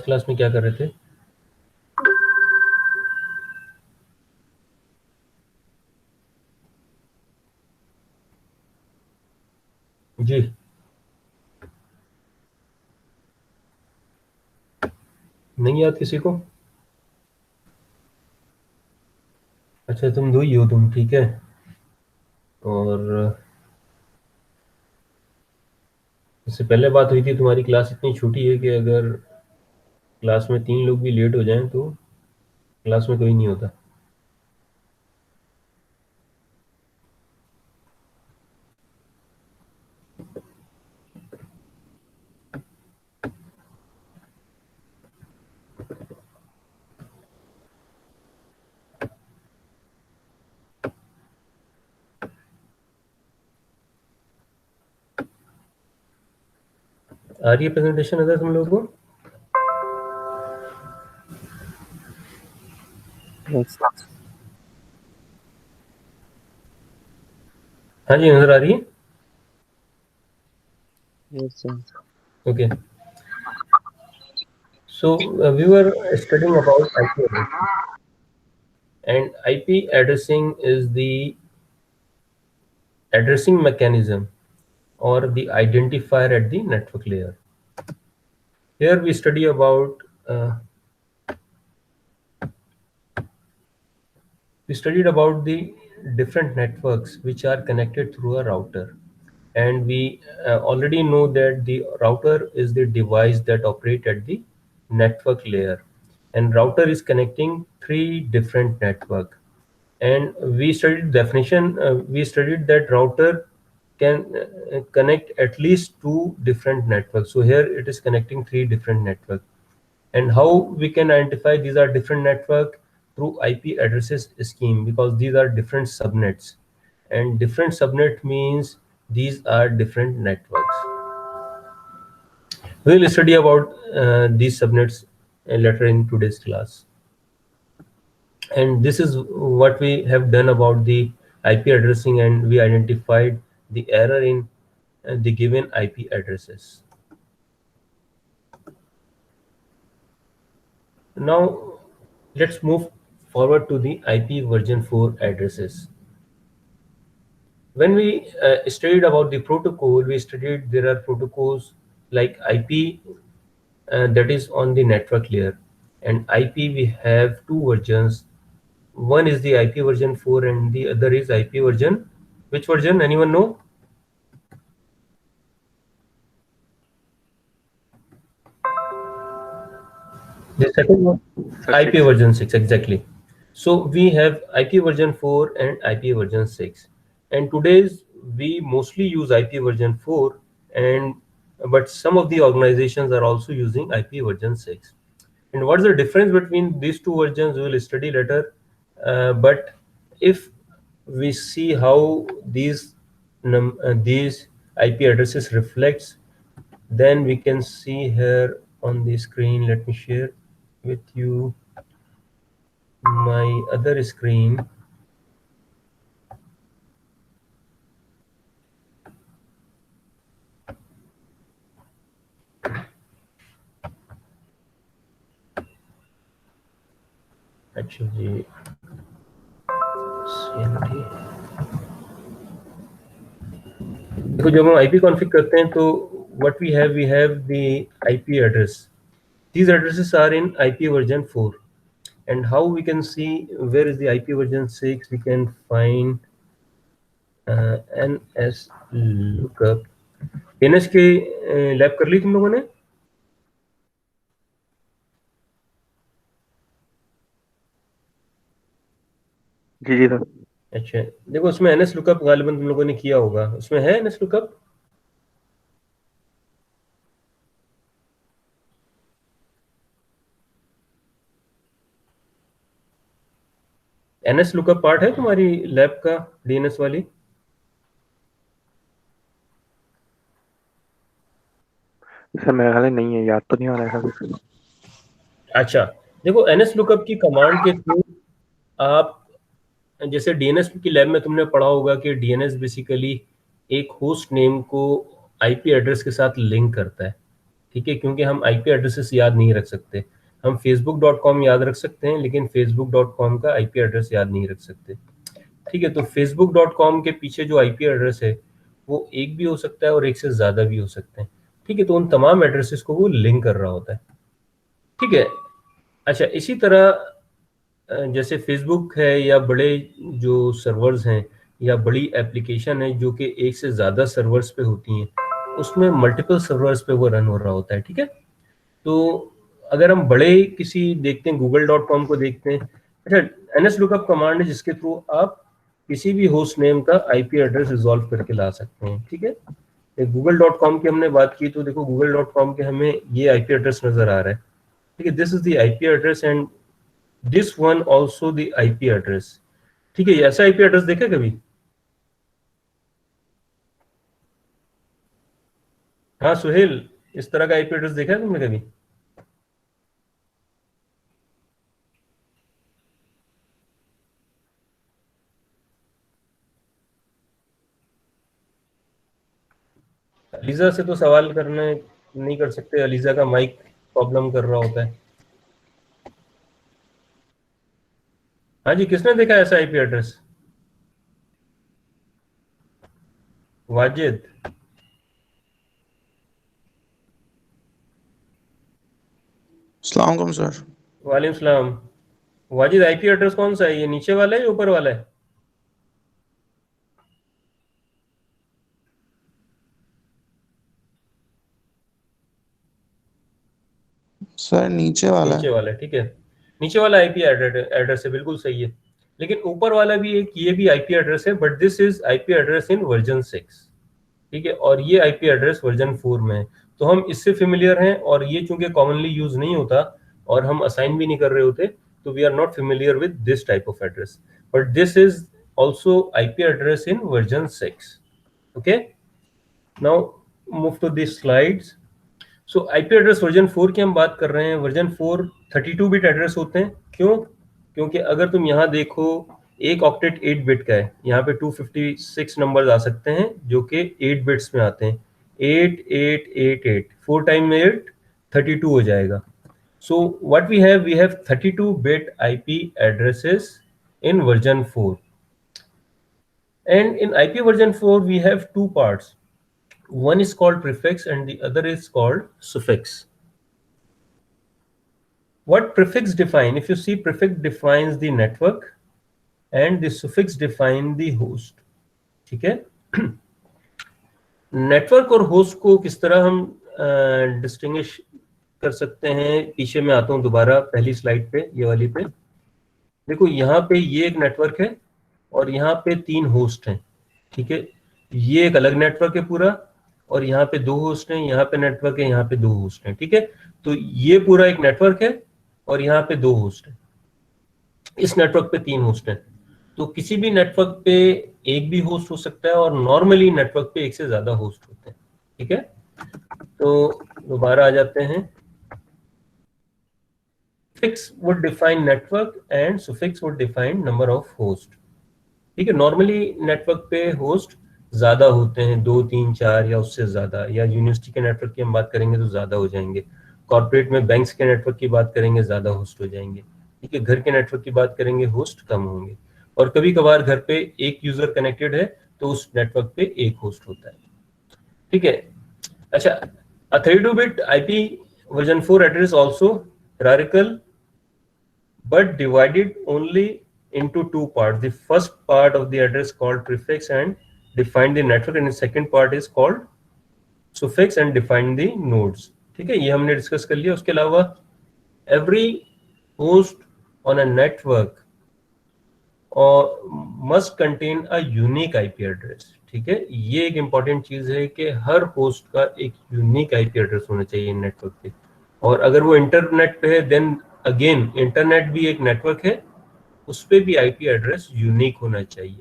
Last class में क्या कर रहे थे? जी, नहीं याद किसी को? अच्छा, तुम दो ही हो, तुम ठीक है। और इससे पहले बात हुई थी, तुम्हारी क्लास इतनी छोटी है कि अगर क्लास में 3 लोग भी लेट हो जाएं तो क्लास में कोई नहीं होता। आ रही है प्रेजेंटेशन अगर तुम लोगों को? Yes, हाँ जी, नजर आ रही है। yes, sir. Okay, so we were studying about IP addressing, and IP addressing is the addressing mechanism or the identifier at the network layer. Here we study about uh, we studied about the different networks which are connected through a router, and we already know that the router is the device that operate at the network layer, and router is connecting 3 different network. And we studied definition, we studied that router can connect at least 2 different networks. So here it is connecting 3 different networks. And how we can identify these are different network? Through IP addresses scheme, because these are different subnets, and different subnet means these are different networks. We will study about these subnets later in today's class. And this is what we have done about the IP addressing, and we identified the error in the given IP addresses. Now let's move forward to the IP version 4 addresses. When we studied about the protocol, we studied there are protocols like IP that is on the network layer, and IP we have 2 versions. One is the IP version 4 and the other is IP version. Which version? Anyone know? The second one, Sir, IP 6. version 6, exactly. So we have IP version 4 and IP version 6. And today's we mostly use IP version 4, and but some of the organizations are also using IP version 6. And what's the difference between these 2 versions we will study later. But if we see how these IP addresses reflects, then we can see here on the screen. Let me share with you my other screen. Actually, CMD. देखो, जब हम IP config करते हैं तो what we have the IP address. These addresses are in IP version 4. And how we can see where is the IP version 6? We can find NS lookup. NS के lab कर ली तुम लोगों ने? जी जी sir. अच्छा, देखो उसमें NS lookup गालिबन तुम लोगों ने किया होगा. उसमें है NS lookup? NS lookup part है तुम्हारी लैब का, DNS वाली? सर मेरा ख्याल है नहीं है, याद तो नहीं आ रहा है ऐसा कुछ. अच्छा, देखो NS lookup की कमांड के थ्रू आप, जैसे DNS की लैब में तुमने पढ़ा होगा कि DNS बेसिकली एक होस्ट नेम को IP एड्रेस के साथ लिंक करता है. ठीक है, क्योंकि हम आईपी एड्रेसेस याद नहीं रख सकते। हम facebook.com याद रख सकते हैं, लेकिन facebook.com का आईपी एड्रेस याद नहीं रख सकते। ठीक है, तो facebook.com के पीछे जो आईपी एड्रेस है वो एक भी हो सकता है और एक से ज्यादा भी हो सकते हैं। ठीक है, तो उन तमाम एड्रेसेस को वो लिंक कर रहा होता है। ठीक है। अच्छा, इसी तरह जैसे फेसबुक है या बड़े जो सर्वर्स हैं या बड़ी एप्लीकेशन है जो कि एक से ज़्यादा सर्वर्स पे होती हैं, उसमें मल्टीपल सर्वर्स पे वो रन हो रहा होता है। ठीक है, तो अगर हम बड़े किसी देखते हैं, google.com को देखते हैं। अच्छा, एनएस लुकअप कमांड है जिसके थ्रू आप किसी भी होस्ट नेम का आईपी एड्रेस रिजॉल्व करके ला सकते हैं। ठीक है, google.com की हमने बात की तो देखो google.com के हमें ये आईपी एड्रेस नजर आ रहा है। ठीक है, this is the IP address and this one also the IP address. ठीक है, ऐसा आईपी एड्रेस देखा कभी? हाँ सुहेल, इस तरह का आईपी एड्रेस देखा है तुमने कभी? अलीजा से तो सवाल करने नहीं कर सकते, अलीजा का माइक प्रॉब्लम कर रहा होता है। हाँ जी, किसने देखा ऐसा आईपी एड्रेस? वाजिद। अस्सलाम वालेकुम सर। वालेकुम सलाम। वाजिद, आईपी एड्रेस कौन सा है, ये नीचे वाला है या ऊपर वाला है? सर नीचे वाला नीचे है। वाला है, ठीक है। नीचे वाला आईपी एड्रेस है, बिल्कुल सही है। लेकिन ऊपर वाला भी एक, ये भी आईपी एड्रेस है, but this is IP address in version 6। ठीक है, और ये आईपी एड्रेस वर्जन 4 में है। तो हम इससे फेमिलियर हैं, और ये चूंकि कॉमनली यूज नहीं होता और हम असाइन भी नहीं कर रहे होते, तो we are not familiar with this type of address. But this is also IP address in version 6। Okay, now move to this slides. So IP address version 4 की हम बात कर रहे हैं। वर्जन 4 32 बिट एड्रेस होते हैं। क्यों? क्योंकि अगर तुम यहाँ देखो, एक ऑक्टेट 8 बिट का है, यहाँ पे 256 नंबर आ सकते हैं जो कि 8 बिट्स में आते हैं। 8888, 4 टाइम 8, 32 हो जाएगा। So what we have 32 bit IP addresses in version 4। And in IP version 4 we have two parts, one is called prefix and the other is called suffix. What prefix define? If you see, prefix defines the network and the suffix define the host. ठीक है, network और host को किस तरह हम distinguish कर सकते हैं? पीछे मैं आता हूं दोबारा पहली स्लाइड पे, ये वाली पे। देखो यहाँ पे ये एक नेटवर्क है और यहाँ पे 3 होस्ट हैं। ठीक है, ये एक अलग नेटवर्क है पूरा, और यहाँ पे 2 होस्ट हैं, यहाँ पे नेटवर्क है, यहाँ पे 2 होस्ट हैं। ठीक है, तो ये पूरा एक नेटवर्क है और यहाँ पे 2 होस्ट हैं, इस नेटवर्क पे 3 होस्ट हैं। तो किसी भी नेटवर्क पे एक भी होस्ट हो सकता है, और नॉर्मली नेटवर्क पे एक से ज्यादा होस्ट होते हैं। ठीक है, तो दोबारा आ जाते हैं। Prefix would define network and suffix would define number of host. ठीक है, नॉर्मली नेटवर्क पे होस्ट ज्यादा होते हैं, 2 3 4 या उससे ज्यादा, या यूनिवर्सिटी के नेटवर्क की हम बात करेंगे तो ज्यादा हो जाएंगे। कॉर्पोरेट में बैंक्स के नेटवर्क की बात करेंगे, ज्यादा होस्ट हो जाएंगे। ठीक है, घर के नेटवर्क की बात करेंगे, होस्ट कम होंगे। और कभी कभार घर पे एक यूजर कनेक्टेड है तो उस नेटवर्क पे एक होस्ट होता है। ठीक है, अच्छा, a 32-bit IP version 4 address also hierarchical but divided only into 2 parts. The first part of the address called prefix and define the network, and the second part is called suffix and define the nodes. ठीक है, ये हमने discuss कर लिया। उसके अलावा every host on a network or must contain a unique IP address. ठीक है, ये एक इंपॉर्टेंट चीज है कि हर होस्ट का एक यूनिक आईपी एड्रेस होना चाहिए नेटवर्क पे। और अगर वो इंटरनेट पे है, देन अगेन इंटरनेट भी एक नेटवर्क है, उस पे भी आईपी एड्रेस यूनिक होना चाहिए।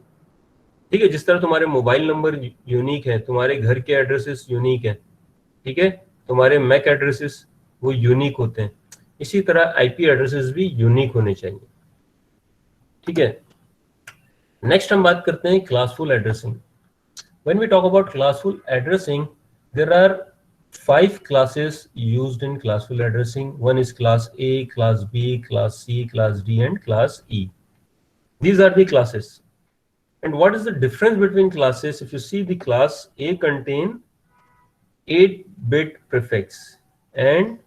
ठीक है, जिस तरह तुम्हारे मोबाइल नंबर यूनिक है, तुम्हारे घर के एड्रेसेस यूनिक है, ठीक है, तुम्हारे मैक एड्रेसेस वो यूनिक होते हैं, इसी तरह आईपी एड्रेसेस भी यूनिक होने चाहिए। ठीक है, नेक्स्ट हम बात करते हैं classful addressing. When we talk about classful addressing, there are 5 classes used in classful addressing. One is class A, class B, class C, class D, and class E. These are the classes. And what is the difference between classes? If you see, the class A contain 8-bit prefix and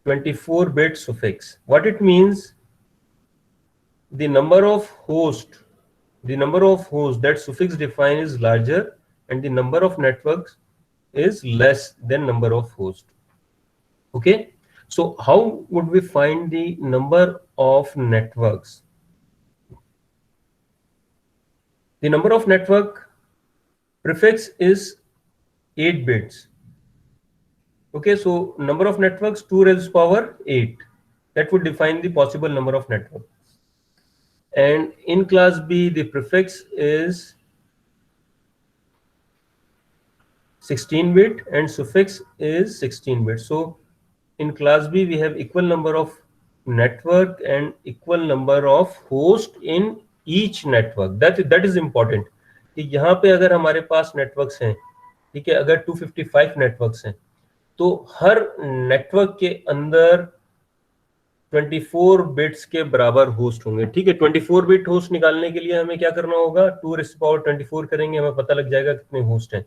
24-bit suffix. What it means, the number of hosts that suffix define is larger, and the number of networks is less than number of hosts. Okay, so how would we find the number of networks? The number of network prefix is 8 bits. Okay, so number of networks 2 raised to the power 8. That would define the possible number of networks. And in class B, the prefix is 16-bit and suffix is 16-bit. So in class B, we have equal number of network and equal number of host in each network. That is important. कि यहाँ पे अगर हमारे पास networks हैं, ठीक है, अगर 255 networks हैं, तो हर नेटवर्क के अंदर 24 बिट्स के बराबर होस्ट होंगे. ठीक है, 24 बिट होस्ट निकालने के लिए हमें क्या करना होगा, 2 raised to the power 24 करेंगे, हमें पता लग जाएगा कितने होस्ट हैं.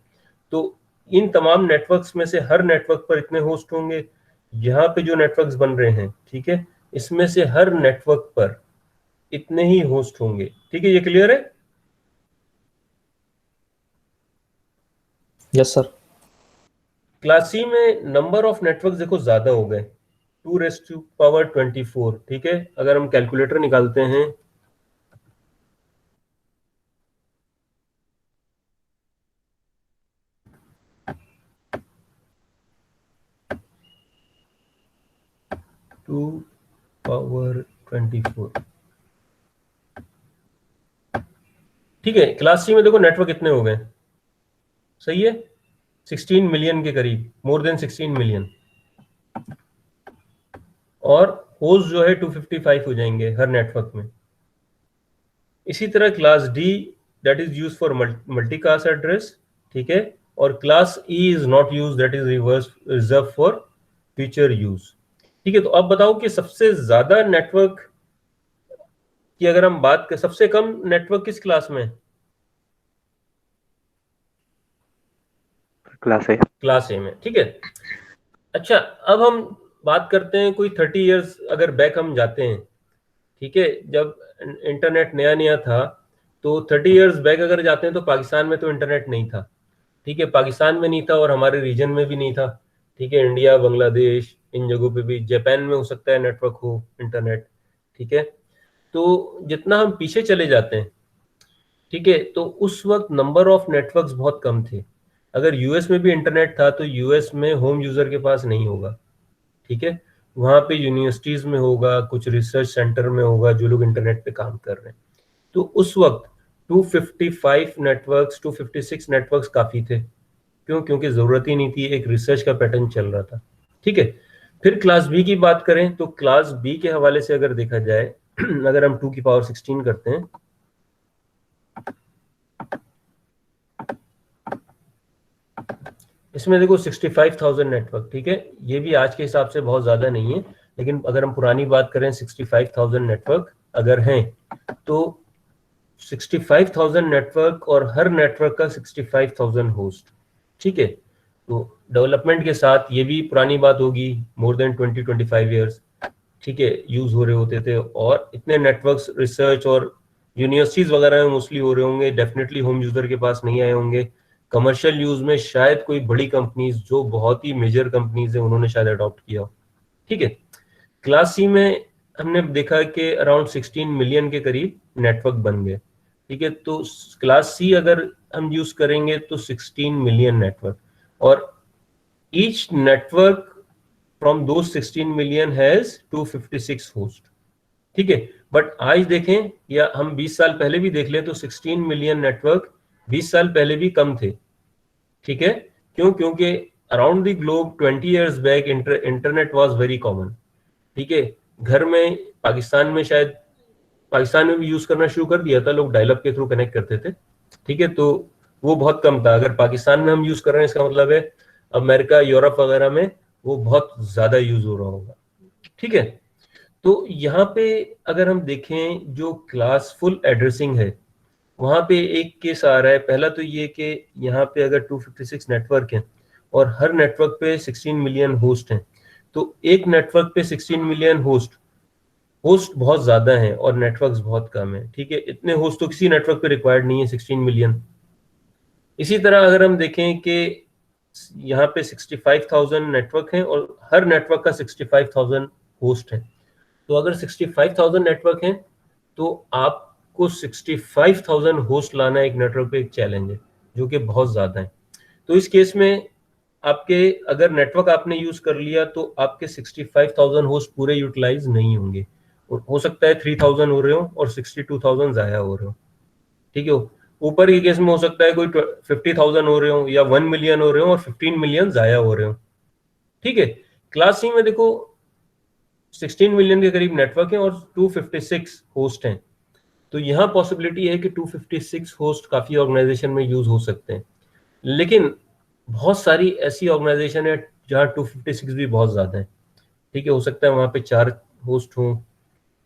तो इन तमाम नेटवर्क्स में से हर नेटवर्क पर इतने होस्ट होंगे. यहाँ पे जो नेटवर्क्स बन रहे हैं, ठीक है, इसमें से हर नेटवर्क पर इतने ही होस्ट होंगे. ठीक है, ये क्लियर है? Yes sir. क्लास सी में नंबर ऑफ नेटवर्क्स देखो ज्यादा हो गए, 2 raised to the power 24. ठीक है, अगर हम कैलकुलेटर निकालते हैं, टू पावर 24. ठीक है, क्लास सी में देखो नेटवर्क कितने हो गए, सही है, 16 मिलियन के करीब, मोर देन 16 मिलियन. और होस्ट जो है 255 हो जाएंगे हर नेटवर्क में. इसी तरह class D that is use for multicast address. ठीक है, और class E is not use, that is reserve for future use. ठीक है, तो अब बताओ कि सबसे ज्यादा नेटवर्क की अगर हम बात करें, सबसे कम नेटवर्क किस क्लास में? क्लास ए में. ठीक है, अच्छा, अब हम बात करते हैं कोई 30 इयर्स अगर बैक हम जाते हैं. ठीक है, जब इंटरनेट नया नया था, तो 30 इयर्स बैक अगर जाते हैं तो पाकिस्तान में तो इंटरनेट नहीं था. ठीक है, पाकिस्तान में नहीं था और हमारे रीजन में भी नहीं था. ठीक है, इंडिया, बांग्लादेश, इन जगहों पे भी, जापान में हो सकता है नेटवर्क हो इंटरनेट. ठीक है, तो जितना हम पीछे चले जाते हैं, ठीक है, तो उस वक्त नंबर ऑफ नेटवर्क्स बहुत कम थे. अगर यूएस में भी इंटरनेट था तो यूएस में होम यूजर के पास नहीं होगा. ठीक है, वहां पे यूनिवर्सिटीज में होगा, कुछ रिसर्च सेंटर में होगा जो लोग इंटरनेट पे काम कर रहे हैं. तो उस वक्त 255 नेटवर्क्स, 256 नेटवर्क्स काफी थे. क्यों? क्योंकि जरूरत ही नहीं थी, एक रिसर्च का पैटर्न चल रहा था. ठीक है, फिर क्लास बी की बात करें तो क्लास बी के हवाले से अगर देखा जाए, अगर हम 2 की पावर 16 करते हैं, इसमें देखो 65,000 नेटवर्क. ठीक है, ये भी आज के हिसाब से बहुत ज्यादा नहीं है, लेकिन अगर हम पुरानी बात करें, 65,000 नेटवर्क अगर हैं, तो 65,000 नेटवर्क और हर नेटवर्क का 65,000 होस्ट. ठीक है, तो डेवलपमेंट के साथ ये भी पुरानी बात होगी, मोर देन 20-25 ईयर्स. ठीक है, यूज हो रहे होते थे, और इतने नेटवर्क्स रिसर्च और यूनिवर्सिटीज वगैरह में मोस्टली हो रहे होंगे, डेफिनेटली होम यूजर के पास नहीं आए होंगे. कमर्शियल यूज में शायद कोई बड़ी कंपनीज, जो बहुत ही मेजर कंपनीज है, उन्होंने शायद अडॉप्ट किया हो. ठीक है, क्लास सी में हमने देखा कि अराउंड 16 मिलियन के करीब नेटवर्क बन गए. ठीक है, तो क्लास सी अगर हम यूज करेंगे तो 16 मिलियन नेटवर्क, और ईच नेटवर्क फ्रॉम दो 16 मिलियन हैज 256 होस्ट. ठीक है, बट आज देखें, या हम 20 साल पहले भी देख लें, तो 16 मिलियन नेटवर्क 20 साल पहले भी कम थे. ठीक है, क्यों? क्योंकि around the globe 20 years back internet was very common. ठीक है, घर में, पाकिस्तान में शायद, पाकिस्तान में भी यूज करना शुरू कर दिया था, लोग डायल अप के थ्रू कनेक्ट करते थे. ठीक है, तो वो बहुत कम था. अगर पाकिस्तान में हम यूज कर रहे हैं, इसका मतलब है अमेरिका, यूरोप वगैरह में वो बहुत ज़्यादा यूज़ हो रहा होगा। ठीक है, तो यहाँ पे अगर हम देखें जो क्लास फुल एड्रेसिंग है, वहाँ पे एक केस आ रहा है। पहला तो ये कि यहाँ पे अगर 256 नेटवर्क हैं और हर नेटवर्क पे 16 मिलियन होस्ट हैं, तो एक नेटवर्क पे 16 मिलियन होस्ट बहुत ज़्यादा हैं और नेटवर्क्स बहुत कम है। ठीक है, इतने होस्ट तो किसी नेटवर्क पे रिक्वायर्ड नहीं है, 16 मिलियन। इसी तरह अगर हम देखें कि यहाँ पे 65,000 नेटवर्क हैं और हर नेटवर्क का 65,000 होस्ट है, तो अगर 65,000 नेटवर्क हैं तो आपको 65,000 होस्ट लाना एक नेटवर्क पे एक चैलेंज है, जो कि बहुत ज़्यादा है। तो इस केस में आपके अगर नेटवर्क आपने यूज़ कर लिया तो आपके 65,000 होस्ट पूरे यूटिलाइज नहीं होंगे। हो सकता है 3,000 हो रहे हो और 62,000 ज़ाया हो रहे हो। ठीक है, ऊपर के केस में हो सकता है कोई 50,000 हो रहे हो या 1 मिलियन हो रहे हो और 15 मिलियन ज़ाया हो रहे हो। ठीक है, क्लास सी में देखो 16 मिलियन के करीब नेटवर्क है और 256 होस्ट हैं, तो यहाँ पॉसिबिलिटी है कि 256 होस्ट काफ़ी ऑर्गेनाइजेशन में यूज़ हो सकते हैं। लेकिन बहुत सारी ऐसी ऑर्गेनाइजेशन है जहाँ 256 भी बहुत ज़्यादा है। ठीक है, हो सकता है वहाँ पे 4 होस्ट हों,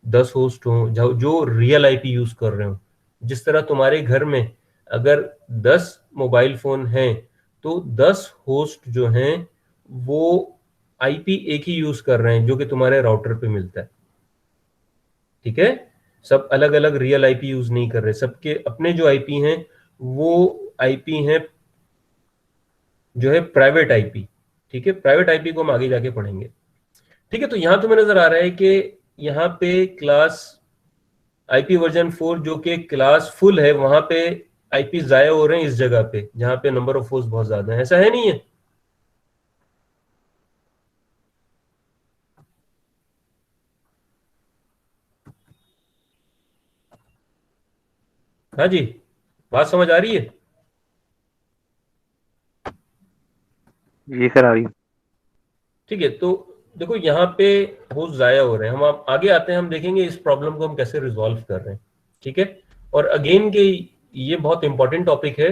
10 होस्ट हों, जो रियल आईपी यूज़ कर रहे हो। जिस तरह तुम्हारे घर में अगर 10 मोबाइल फ़ोन हैं तो 10 होस्ट जो हैं वो आईपी एक ही यूज़ कर रहे हैं जो कि तुम्हारे राउटर पे मिलता है। ठीक है, सब अलग अलग रियल आईपी यूज़ नहीं कर रहे, सबके अपने जो आईपी हैं वो आईपी हैं जो है प्राइवेट आईपी। ठीक है, प्राइवेट आईपी को हम आगे जाके पढ़ेंगे। ठीक है, तो यहां तुम्हें नजर आ रहा है कि यहाँ पे क्लास आईपी वर्जन 4 जो कि क्लास फुल है, वहां पे आईपी जाया हो रहे हैं इस जगह पे जहां पे नंबर ऑफ होस्ट बहुत ज्यादा है। ऐसा है नहीं है? हाँ जी, बात समझ आ रही है? जी सर, आ रही। ठीक है, तो देखो यहाँ पे होस्ट जाया हो रहे हैं। हम आप आगे आते हैं, हम देखेंगे इस प्रॉब्लम को हम कैसे रिजॉल्व कर रहे हैं। ठीक है, और अगेन के ये बहुत इंपॉर्टेंट टॉपिक है।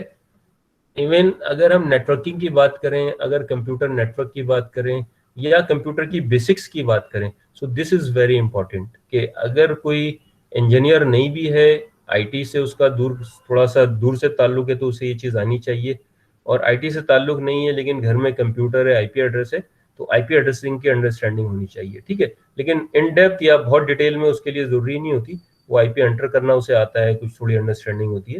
इवन अगर हम नेटवर्किंग की बात करें, अगर कंप्यूटर नेटवर्क की बात करें या कंप्यूटर की बेसिक्स की बात करें, so this is very important कि अगर कोई इंजीनियर नहीं भी है, आईटी से उसका थोड़ा सा दूर से ताल्लुक है, तो उसे ये चीज़ आनी चाहिए। और आईटी से ताल्लुक नहीं है लेकिन घर में कंप्यूटर है, आईपी एड्रेस है, तो आईपी एड्रेसिंग की अंडरस्टैंडिंग होनी चाहिए। ठीक है, लेकिन इन डेप्थ या बहुत डिटेल में उसके लिए ज़रूरी नहीं होती, वो आईपी एंटर करना उसे आता है, कुछ थोड़ी अंडरस्टैंडिंग होती है।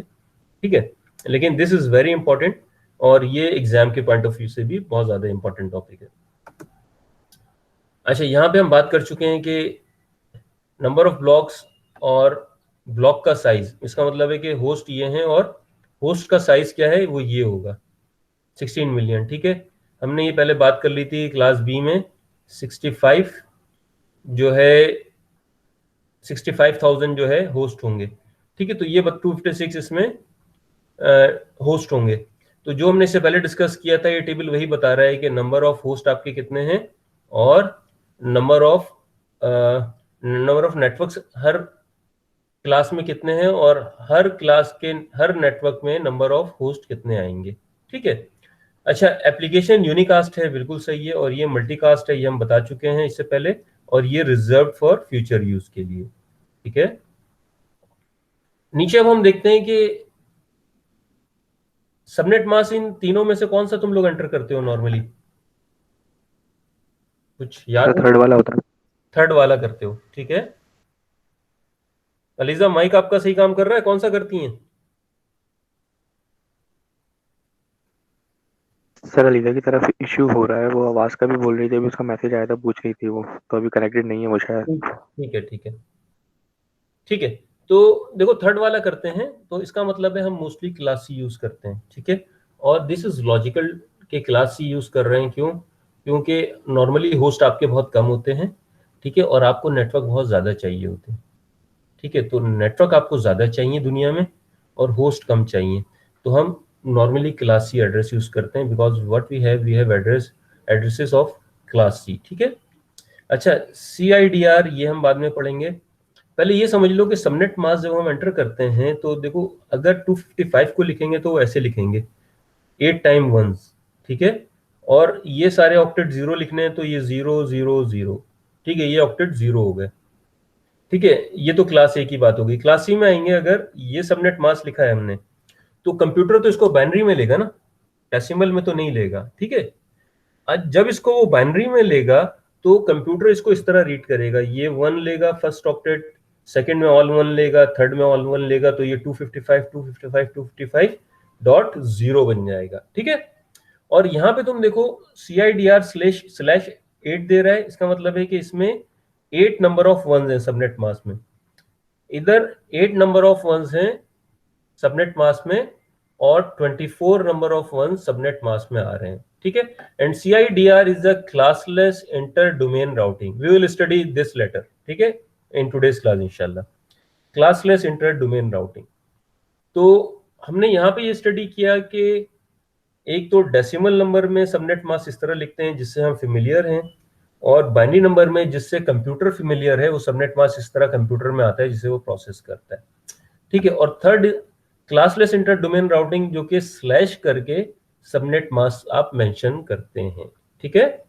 ठीक है, लेकिन दिस इज़ वेरी इंपॉर्टेंट और ये एग्जाम के पॉइंट ऑफ व्यू से भी बहुत ज़्यादा इंपॉर्टेंट टॉपिक है। अच्छा, यहाँ पे हम बात कर चुके हैं कि नंबर ऑफ ब्लॉक्स और ब्लॉक का साइज, इसका मतलब है कि होस्ट ये हैं और होस्ट का साइज क्या है, वो ये होगा 16 मिलियन। ठीक है, हमने ये पहले बात कर ली थी क्लास बी में 65 जो है 65,000 जो है होस्ट होंगे। ठीक है, तो ये 256 इसमें होस्ट होंगे। तो जो हमने इससे पहले डिस्कस किया था, ये टेबल वही बता रहा है कि नंबर ऑफ होस्ट आपके कितने हैं और number of networks her class में कितने हैं और हर क्लास के हर नेटवर्क में नंबर ऑफ होस्ट कितने आएंगे। ठीक है, अच्छा, एप्लीकेशन यूनिकास्ट है, बिल्कुल सही है, और ये मल्टीकास्ट है, ये हम बता चुके हैं इससे पहले, और ये रिजर्व फॉर फ्यूचर यूज के लिए। ठीक है, नीचे अब हम देखते हैं कि सबनेट मास्क इन तीनों में से कौन सा तुम लोग एंटर करते हो नॉर्मली? कुछ याद है? थर्ड वाला होता है। थर्ड वाला करते हो। ठीक है, अलीजा माइक आपका सही काम कर रहा है, कौन सा करती हैं? सर अलीजा की तरफ इश्यू हो रहा है, वो आवाज का भी बोल रही थी, अभी उसका मैसेज आया था, पूछ रही थी वो, तो अभी कनेक्टेड नहीं है वो शायद। ठीक है, ठीक है, ठीक है, तो देखो थर्ड वाला करते हैं, तो इसका मतलब है हम मोस्टली क्लास सी यूज करते हैं। ठीक है, और दिस इज लॉजिकल के क्लास सी यूज कर रहे हैं, क्यों? क्योंकि नॉर्मली होस्ट आपके बहुत कम होते हैं। ठीक है, और आपको नेटवर्क बहुत ज़्यादा चाहिए होते हैं। ठीक है, तो नेटवर्क आपको ज़्यादा चाहिए दुनिया में और होस्ट कम चाहिए, तो हम normally class C address use करते हैं, because what we have addresses of class C. ठीक है, अच्छा, CIDR ये हम बाद में पढ़ेंगे। पहले ये समझ लो कि सबनेट मास्क जब हम एंटर करते हैं तो देखो, अगर 255 को लिखेंगे तो वो ऐसे लिखेंगे 8 टाइम 1s। ठीक है, और ये सारे ऑक्टेट 0 लिखने हैं तो ये 0 0 0, ठीक है, ये ऑक्टेट 0 हो गए। ठीक है, ये तो क्लास ए की बात होगी। क्लास सी में आएंगे, अगर ये सबनेट मास्क लिखा है हमने तो कंप्यूटर तो इसको बाइनरी में लेगा ना, डेसिमल में तो नहीं लेगा। ठीक है, आज जब इसको वो बाइनरी में लेगा तो कंप्यूटर इसको इस तरह रीड करेगा, ये 1 लेगा फर्स्ट ऑक्टेट, सेकंड में ऑल 1 लेगा, थर्ड में ऑल 1 लेगा, तो ये 255 बन जाएगा। ठीक है, और यहाँ पे तुम देखो CIDR//8 दे रहा है, इसका मतलब है कि इसमें 8 नंबर ऑफ वंस हैं सबनेट मास्क में, इधर 8 नंबर ऑफ वंस हैं सबनेट मास्क में, और 24 number of ones subnet mask में आ रहे हैं। ठीक है, and CIDR is a classless inter domain routing. We will study this later, ठीक है, इन टुडेज क्लास इंशाल्लाह, क्लासलेस इंटर डोमेन राउटिंग। तो हमने यहाँ पे ये स्टडी किया कि एक तो डेसिमल नंबर में सबनेट मास्क इस तरह लिखते हैं जिससे हम फेमिलियर हैं, और बाइनरी नंबर में जिससे कंप्यूटर फेमिलियर है, वो सबनेट मास्क इस तरह कंप्यूटर में आता है जिसे वो प्रोसेस करता है। ठीक है, और third classless inter domain routing, जो कि स्लैश करके सबनेट मास्क आप मेंशन करते हैं। ठीक है,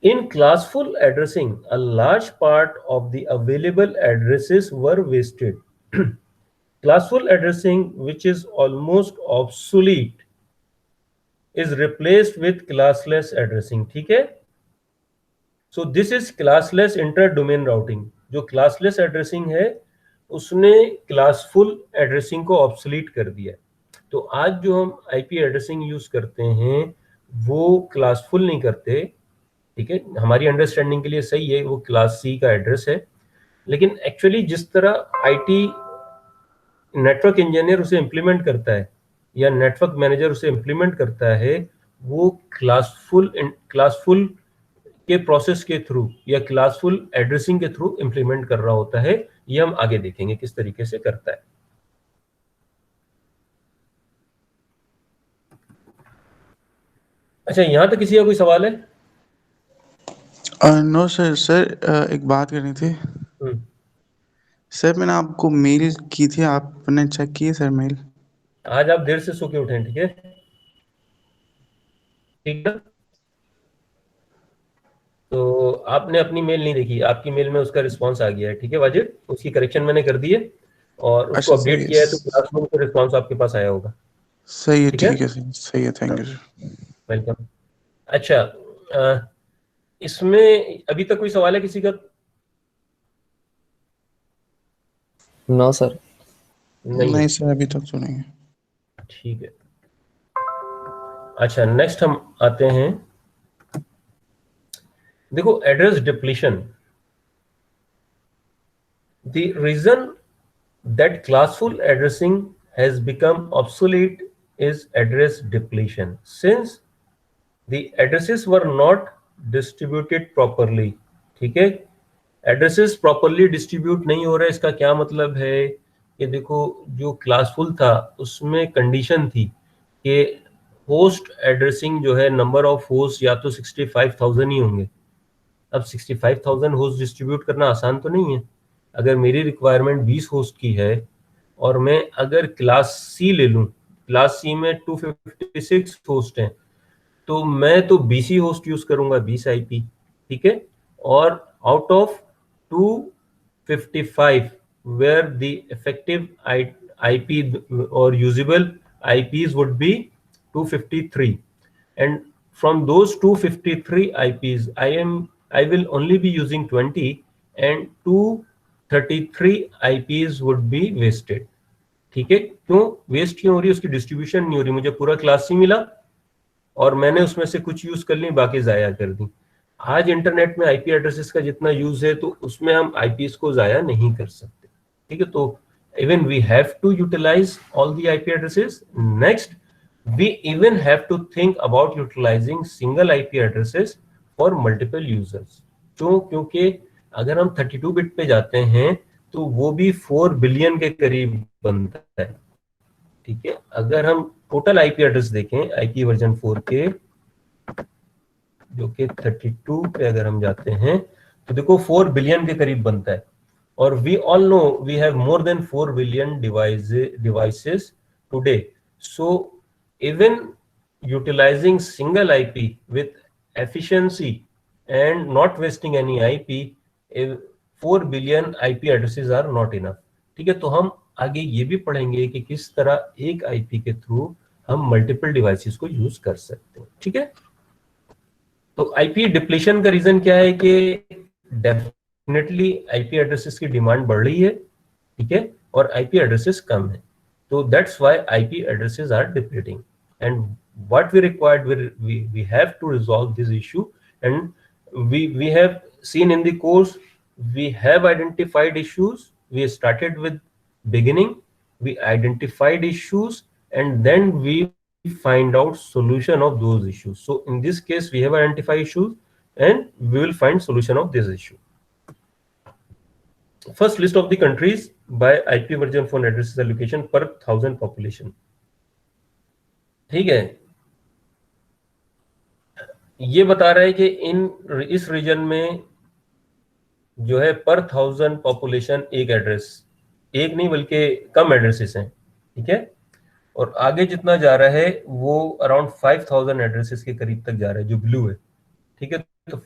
in classful addressing a large part of the available addresses were wasted. Classful addressing, which is almost obsolete, is replaced with classless addressing. ठीक है, so this is classless inter domain routing। जो classless addressing है उसने classful addressing को obsolete कर दिया। तो आज जो हम आईपी एड्रेसिंग यूज करते हैं वो क्लासफुल नहीं करते। ठीक है, हमारी अंडरस्टैंडिंग के लिए सही है, वो क्लास सी का एड्रेस है, लेकिन एक्चुअली जिस तरह आईटी नेटवर्क इंजीनियर उसे इम्प्लीमेंट करता है या नेटवर्क मैनेजर उसे इम्प्लीमेंट करता है, वो क्लासफुल के प्रोसेस के थ्रू या क्लासफुल एड्रेसिंग के थ्रू इम्प्लीमेंट कर रहा होता है। ये हम आगे देखेंगे किस तरीके से करता है। अच्छा, यहां तक किसी का कोई सवाल है? No sir. सर एक बात करनी थी। सर मैंने आपको मेल की थी, आपने चेक की सर मेल? आज आप देर से सो के उठे, ठीक है? ठीक है, तो आपने अपनी मेल नहीं देखी, आपकी मेल में उसका रिस्पांस आ गया है। ठीक है वाजिब, उसकी करेक्शन मैंने कर दी है और उसको अच्छा अपडेट किया है, तो क्लासरूम का रिस्पांस आपके पास आया होगा। सही है, ठीक है, ठीक है सर, सही है, थैंक यू सर। वेलकम। अच्छा, इसमें अभी तक कोई सवाल है किसी का? No sir. नहीं सर, अभी तक तो नहीं है। ठीक है, अच्छा नेक्स्ट हम आते हैं, देखो address depletion. The reason that classful addressing has become obsolete is address depletion, since the addresses were not distributed properly। ठीक है, एड्रेसेस प्रॉपरली डिस्ट्रीब्यूट नहीं हो रहा है, इसका क्या मतलब है कि देखो जो क्लासफुल था उसमें कंडीशन थी कि होस्ट एड्रेसिंग जो है, नंबर ऑफ होस्ट या तो 65,000 ही होंगे। अब 65,000 होस्ट डिस्ट्रीब्यूट करना आसान तो नहीं है। अगर मेरी रिक्वायरमेंट 20 होस्ट की है और मैं अगर क्लास सी ले लूं, क्लास सी में 256 होस्ट हैं, तो मैं तो 20 ही होस्ट यूज करूंगा, 20 आईपी। ठीक है, और out of 255 where the effective IP और usable IPs would be 253, and from those 253 IPs I will only be using 20 and 233 IPs would be wasted। ठीक है, क्यों वेस्ट क्यों हो रही है? उसकी डिस्ट्रीब्यूशन नहीं हो रही। मुझे पूरा क्लास ही मिला और मैंने उसमें से कुछ यूज कर ली, बाकी जाया कर दी। आज इंटरनेट में आईपी एड्रेसेस का जितना यूज है तो उसमें हम आईपीस को जाया नहीं कर सकते। ठीक है, तो even we have to utilize all the IP addresses. Next, we even have to think about utilizing single IP addresses for multiple users। क्योंकि अगर हम 32 बिट पे जाते हैं तो वो भी 4 बिलियन के करीब बनता है। ठीक है, अगर हम टोटल आईपी एड्रेस देखें आईपी वर्जन 4 के, जो कि 32 पे अगर हम जाते हैं तो देखो 4 बिलियन के करीब बनता है। और we all know we have more than 4 billion devices today. So even utilizing single IP with efficiency and not wasting any IP, 4 billion IP addresses are not enough. ठीक है, तो हम आगे ये भी पढ़ेंगे कि किस तरह एक IP के थ्रू हम मल्टीपल डिवाइसेस को यूज कर सकते हैं. ठीक है, तो आईपी डिप्लीशन का रीजन क्या है कि डेफिनेटली आईपी एड्रेसेस की डिमांड बढ़ रही है. ठीक है, और आईपी एड्रेसेस कम है, तो that's why IP addresses are depleting. And what we required, we have to resolve this issue, and we have seen in the course, we have identified issues. We started with beginning, we identified issues, and then we find out solution of those issues. So in this case we have identified issues and we will find solution of this issue. First, list of the countries by IP version phone addresses allocation per 1000 population. ठीक है, ये बता रहा है कि इस reason में जो है पर 1000 पॉपुलेशन एक एड्रेस, एक नहीं बल्कि कम एड्रेसेस हैं. ठीक है, और आगे जितना जा रहा है वो अराउंड 5000 एड्रेसेस के करीब तक जा रहा है, जो ब्लू है. ठीक है, तो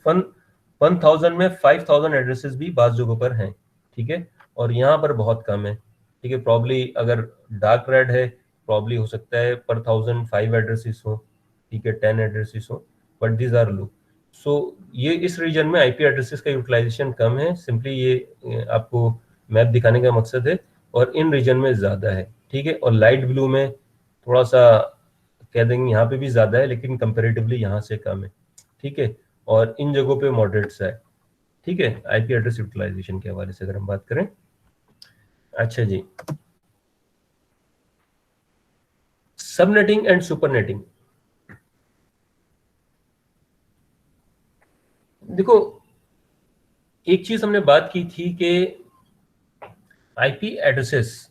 1000 में 5000 एड्रेसेस भी बाज जगहों पर हैं. ठीक है, और यहाँ पर बहुत कम है. ठीक है, प्रॉब्ली अगर डार्क रेड है, प्रॉब्ली हो सकता है पर 1000 5 एड्रेसेस हो. ठीक है, 10 एड्रेसेस हो, बट दीज आर लो. सो ये इस रीजन में आईपी एड्रेसेस का यूटिलाइजेशन कम है. सिंपली ये आपको मैप दिखाने का मकसद है, और इन रीजन में ज्यादा है. ठीक है, और लाइट ब्लू में थोड़ा सा कह देंगे यहाँ पे भी ज्यादा है, लेकिन कंपेरेटिवली यहाँ से कम है. ठीक है, और इन जगहों पे मॉडरेट सा है. ठीक है, आईपी एड्रेस यूटिलाइजेशन के हवाले से अगर हम बात करें. अच्छा जी, सबनेटिंग एंड सुपरनेटिंग. देखो, एक चीज हमने बात की थी कि आईपी एड्रेसेस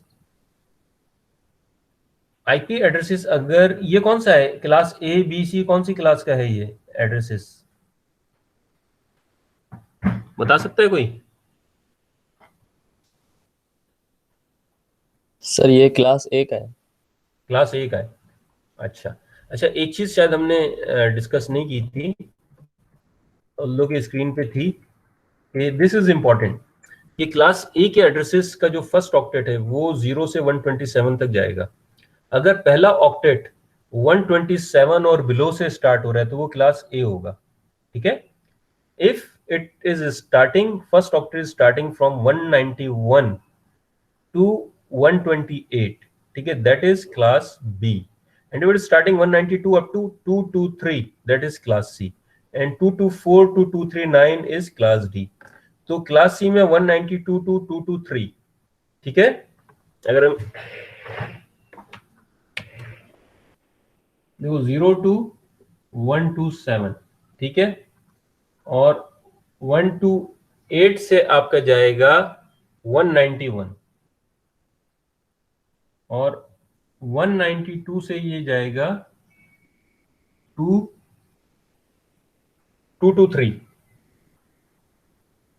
अगर ये कौन सा है, क्लास ए बी सी, कौन सी क्लास का है ये एड्रेसेस, बता सकता है कोई? सर ये क्लास ए का है. क्लास ए का है. अच्छा, एक चीज शायद हमने डिस्कस नहीं की थी, उन लोगों की स्क्रीन पे थी, कि दिस इज इंपॉर्टेंट. ये क्लास ए के एड्रेसेस का जो फर्स्ट ऑक्टेट है वो 0 से 127 तक जाएगा. अगर पहला ऑक्टेट 127 और बिलो से स्टार्ट हो रहा है तो वो क्लास ए होगा. ठीक है, if it is starting, first octet is starting from 191 to 128. ठीक है, that is class B. And if it is starting 192 up to 223, that is class C. And 224 to 239 is class D. तो class C में 192 to 223. ठीक है, अगर हम देखो 0 to 127. ठीक है, और 128 से आपका जाएगा 191, और 192 से ये जाएगा 223,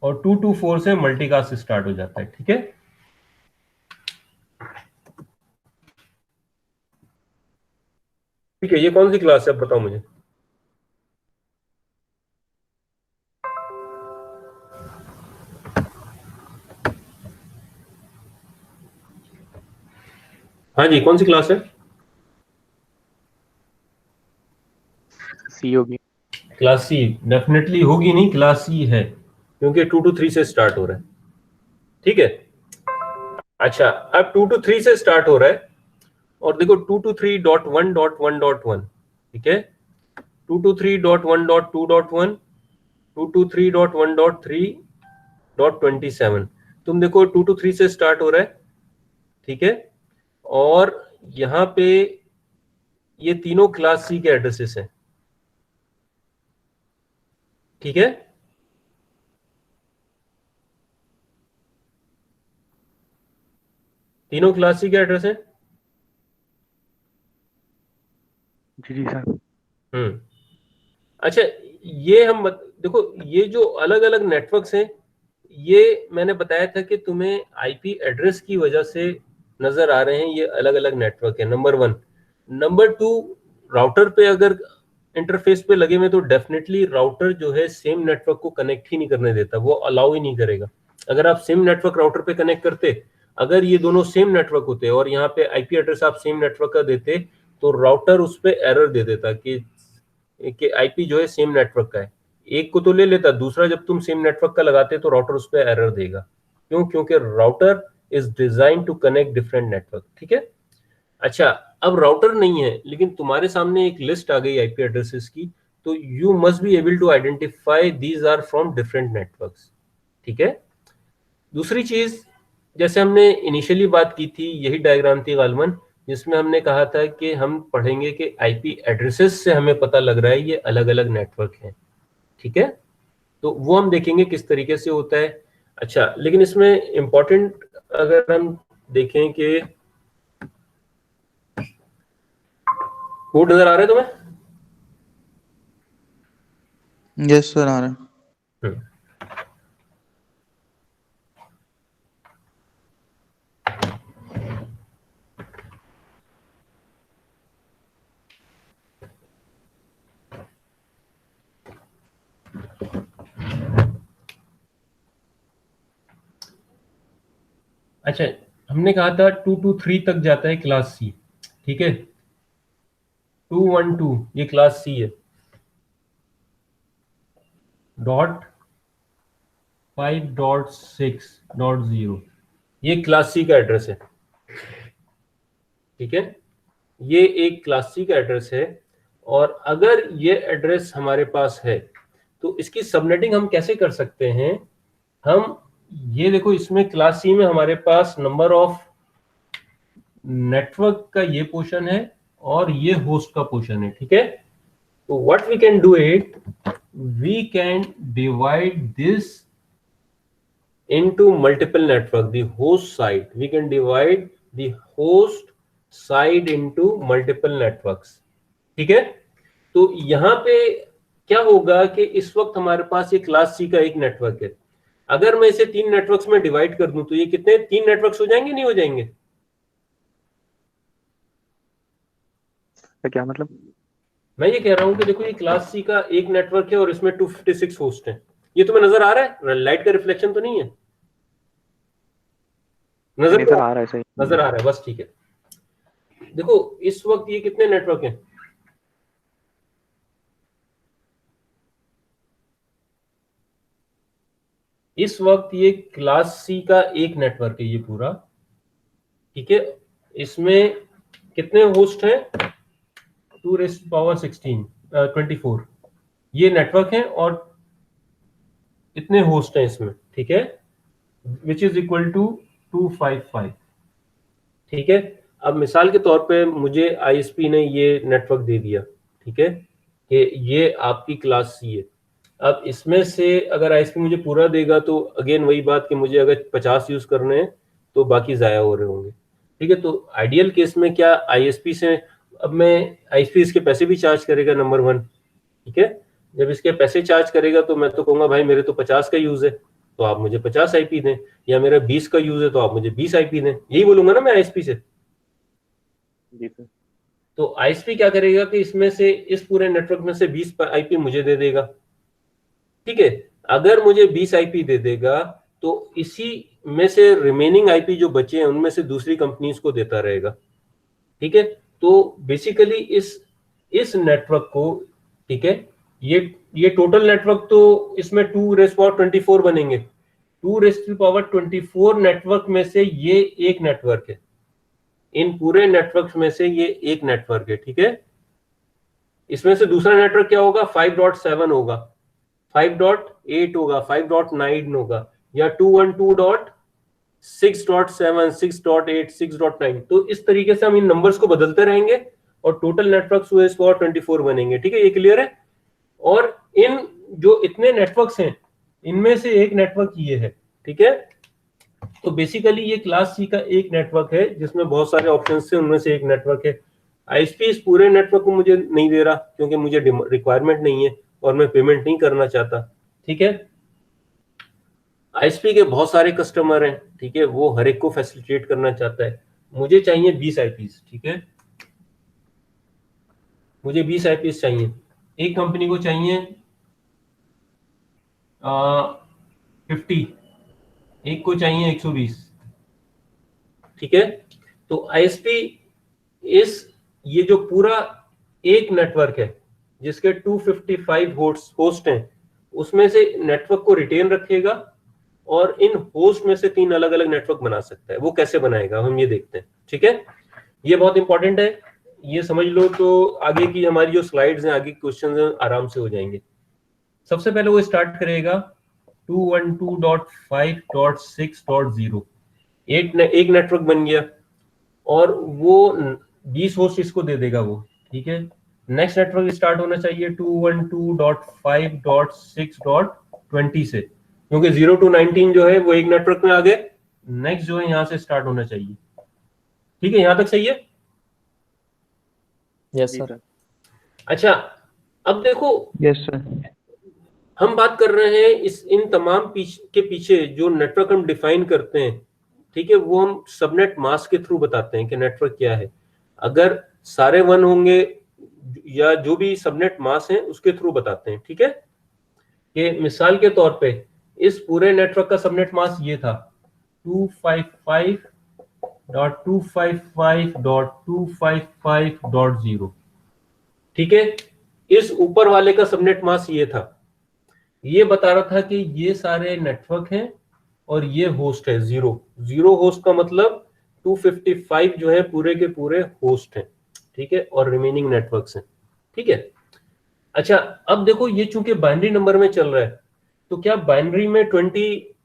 और 224 से मल्टीकास्ट स्टार्ट हो जाता है. ठीक है, ठीक है, ये कौन सी क्लास है, अब बताओ मुझे. हाँ जी, कौन सी क्लास है? सी होगी. क्लास सी डेफिनेटली होगी, नहीं क्लास सी है, क्योंकि 2 to 3 से स्टार्ट हो रहा है. ठीक है, अच्छा, अब 2 to 3 से स्टार्ट हो रहा है, और देखो 223.1.1.1. ठीक है, 223.1.2.1, 223.1.3.27. तुम देखो 2 to 3 से स्टार्ट हो रहा है. ठीक है, और यहां पे ये तीनों क्लास सी के एड्रेसेस हैं. ठीक है, तीनों क्लास सी के एड्रेस हैं. जी सर. अच्छा, ये हम देखो, ये जो अलग अलग नेटवर्क्स हैं, ये मैंने बताया था कि तुम्हें आईपी एड्रेस की वजह से नजर आ रहे हैं, ये अलग अलग नेटवर्क है. नंबर 1. नंबर 2, राउटर पे अगर इंटरफेस पे लगे हुए तो डेफिनेटली राउटर जो है सेम नेटवर्क को कनेक्ट ही नहीं करने देता, वो अलाउ ही नहीं करेगा। अगर आप सेम नेटवर्क राउटर पे कनेक्ट करते, अगर ये दोनों सेम नेटवर्क होते और यहाँ पे आईपी एड्रेस आप सेम नेटवर्क का देते, तो राउटर उस पे एरर दे देता कि आईपी जो है सेम नेटवर्क का है। एक को तो ले लेता, दूसरा जब तुम सेम नेटवर्क का लगाते तो राउटर उस पे एरर देगा। क्यों? क्योंकि router is design to connect different network. ठीक है, अच्छा अब राउटर नहीं है लेकिन तुम्हारे सामने एक लिस्ट आ गई आईपी एड्रेसेस की, तो you must be able to identify these are from different networks. ठीक है, दूसरी चीज, जैसे हमने इनिशियली बात की थी, यही डायग्राम थी गालमन, जिसमें हमने कहा था कि हम पढ़ेंगे कि आईपी एड्रेसेस से हमें पता लग रहा है ये अलग अलग नेटवर्क हैं। ठीक है, तो वो हम देखेंगे किस तरीके से होता है। अच्छा, लेकिन इसमें इंपॉर्टेंट अगर हम देखें कि कोड नजर आ रहा है तुम्हें? यस सर, आ रहा है। हम्म। अच्छा, हमने कहा था 223 तक जाता है क्लास सी। ठीक है, 212 ये क्लास सी है, डॉट 5.6.0 ये क्लास सी का एड्रेस है। ठीक है, ये एक क्लास सी का एड्रेस है, और अगर ये एड्रेस हमारे पास है तो इसकी सबनेटिंग हम कैसे कर सकते हैं? हम ये देखो, इसमें क्लास सी में हमारे पास नंबर ऑफ नेटवर्क का ये पोर्शन है और ये होस्ट का पोर्शन है। ठीक है, तो what we can do it, we can divide this into multiple network, the host side, we can divide the host side into multiple networks। ठीक है, तो यहां पे क्या होगा कि इस वक्त हमारे पास ये क्लास सी का एक नेटवर्क है, अगर मैं इसे 3 नेटवर्क्स में डिवाइड कर दूं तो ये कितने 3 नेटवर्क्स हो जाएंगे, नहीं हो जाएंगे? क्या मतलब? मैं ये कह रहा हूं कि देखो, ये क्लास सी का एक नेटवर्क है और इसमें 256 होस्ट हैं। ये तुम्हें नजर आ रहा है? लाइट का रिफ्लेक्शन तो नहीं है? नजर आ रहा है, सही नजर आ रहा है, बस ठीक है। देखो इस वक्त ये कितने नेटवर्क हैं? इस वक्त ये क्लास सी का एक नेटवर्क है ये पूरा। ठीक है, इसमें कितने होस्ट हैं? 2⁻16 ये नेटवर्क है और इतने होस्ट हैं इसमें। ठीक है, विच इज इक्वल टू 255। ठीक है, अब मिसाल के तौर पे मुझे आईएसपी ने ये नेटवर्क दे दिया, ठीक है, कि ये आपकी क्लास सी है। अब इसमें से अगर आईएसपी मुझे पूरा देगा तो अगेन वही बात कि मुझे अगर 50 यूज करने हैं तो बाकी जाया हो रहे होंगे। ठीक है, तो आइडियल केस में क्या आईएसपी से, अब मैं आईएसपी इसके पैसे भी चार्ज करेगा नंबर 1। ठीक है, जब इसके पैसे चार्ज करेगा तो मैं तो कहूंगा भाई मेरे तो 50 का यूज है तो आप मुझे 50 आईपी दें, या मेरा 20 का यूज है तो आप मुझे 20 आईपी दें, यही बोलूंगा ना मैं आईएसपी से। जी सर। तो आईएसपी क्या करेगा कि इसमें से इस पूरे नेटवर्क में से 20 आईपी मुझे दे देगा। ठीक है, अगर मुझे 20 आईपी दे देगा तो इसी में से रिमेनिंग आईपी जो बचे हैं उनमें से दूसरी कंपनीज को देता रहेगा। ठीक है, तो बेसिकली इस नेटवर्क को, ठीक है, ये टोटल नेटवर्क तो इसमें 2⁻24 बनेंगे। 2⁻24 नेटवर्क में से ये एक नेटवर्क है, इन पूरे नेटवर्क में से ये एक नेटवर्क है। ठीक है, इसमें से दूसरा नेटवर्क क्या होगा? 5.7 होगा, 5.8 होगा, 5.9 होगा, या 212.6.7, 6.8, 6.9। तो इस तरीके से हम इन नंबर्स को बदलते रहेंगे और टोटल नेटवर्क 2⁻24 बनेंगे। ठीक है, ये क्लियर है? और इन जो इतने नेटवर्क्स हैं इनमें से एक नेटवर्क ये है। ठीक है, तो बेसिकली ये क्लास सी का एक नेटवर्क है जिसमें बहुत सारे ऑप्शंस हैं, उनमें से एक नेटवर्क है। आईएसपी इस पूरे नेटवर्क को मुझे नहीं दे रहा क्योंकि मुझे रिक्वायरमेंट नहीं है और मैं पेमेंट नहीं करना चाहता। ठीक है, आईएसपी के बहुत सारे कस्टमर हैं, ठीक है, वो हर एक को फैसिलिटेट करना चाहता है। मुझे चाहिए 20 आईपीस। ठीक है, मुझे 20 आईपीज चाहिए, एक कंपनी को चाहिए 50, एक को चाहिए 120, ठीक है। तो आईएसपी इस ये जो पूरा एक नेटवर्क है जिसके 255 होस्ट हैं, उसमें से नेटवर्क को रिटेन रखेगा और इन होस्ट में से 3 अलग अलग नेटवर्क बना सकता है। वो कैसे बनाएगा हम ये देखते हैं, ठीक है। ये बहुत इंपॉर्टेंट है, ये समझ लो तो आगे की हमारी जो स्लाइड्स हैं, आगे क्वेश्चन हैं, आराम से हो जाएंगे। सबसे पहले वो स्टार्ट करेगा 212.5.6.0, एक नेटवर्क बन गया और वो 20 होस्ट इसको दे देगा वो, ठीक है। नेक्स्ट नेटवर्क स्टार्ट होना चाहिए 212.5.6.20 से, क्योंकि 0 to 19 जो है वो एक नेटवर्क में आ गए। नेक्स्ट जो है यहां से स्टार्ट होना चाहिए, ठीक है। यहां तक सही है? Yes sir. अच्छा, अब देखो, यस सर। हम बात कर रहे हैं इन तमाम के पीछे जो नेटवर्क हम डिफाइन करते हैं, ठीक है, वो हम सबनेट मास्क के थ्रू बताते हैं कि नेटवर्क क्या है। अगर सारे 1 होंगे या जो भी सबनेट मास्क है उसके थ्रू बताते हैं, ठीक है। कि मिसाल के तौर पे इस पूरे नेटवर्क का सबनेट मास्क ये था 255.255.255.0, ठीक है। इस ऊपर वाले का सबनेट मास्क ये था, ये बता रहा था कि ये सारे नेटवर्क हैं और ये होस्ट है 0 होस्ट का मतलब 255 जो है पूरे के पूरे होस्ट हैं, ठीक है, और रिमेनिंग नेटवर्क्स हैं, ठीक है। अच्छा, अब देखो ये चूंकि बाइनरी नंबर में चल रहा है, तो क्या बाइनरी में 20,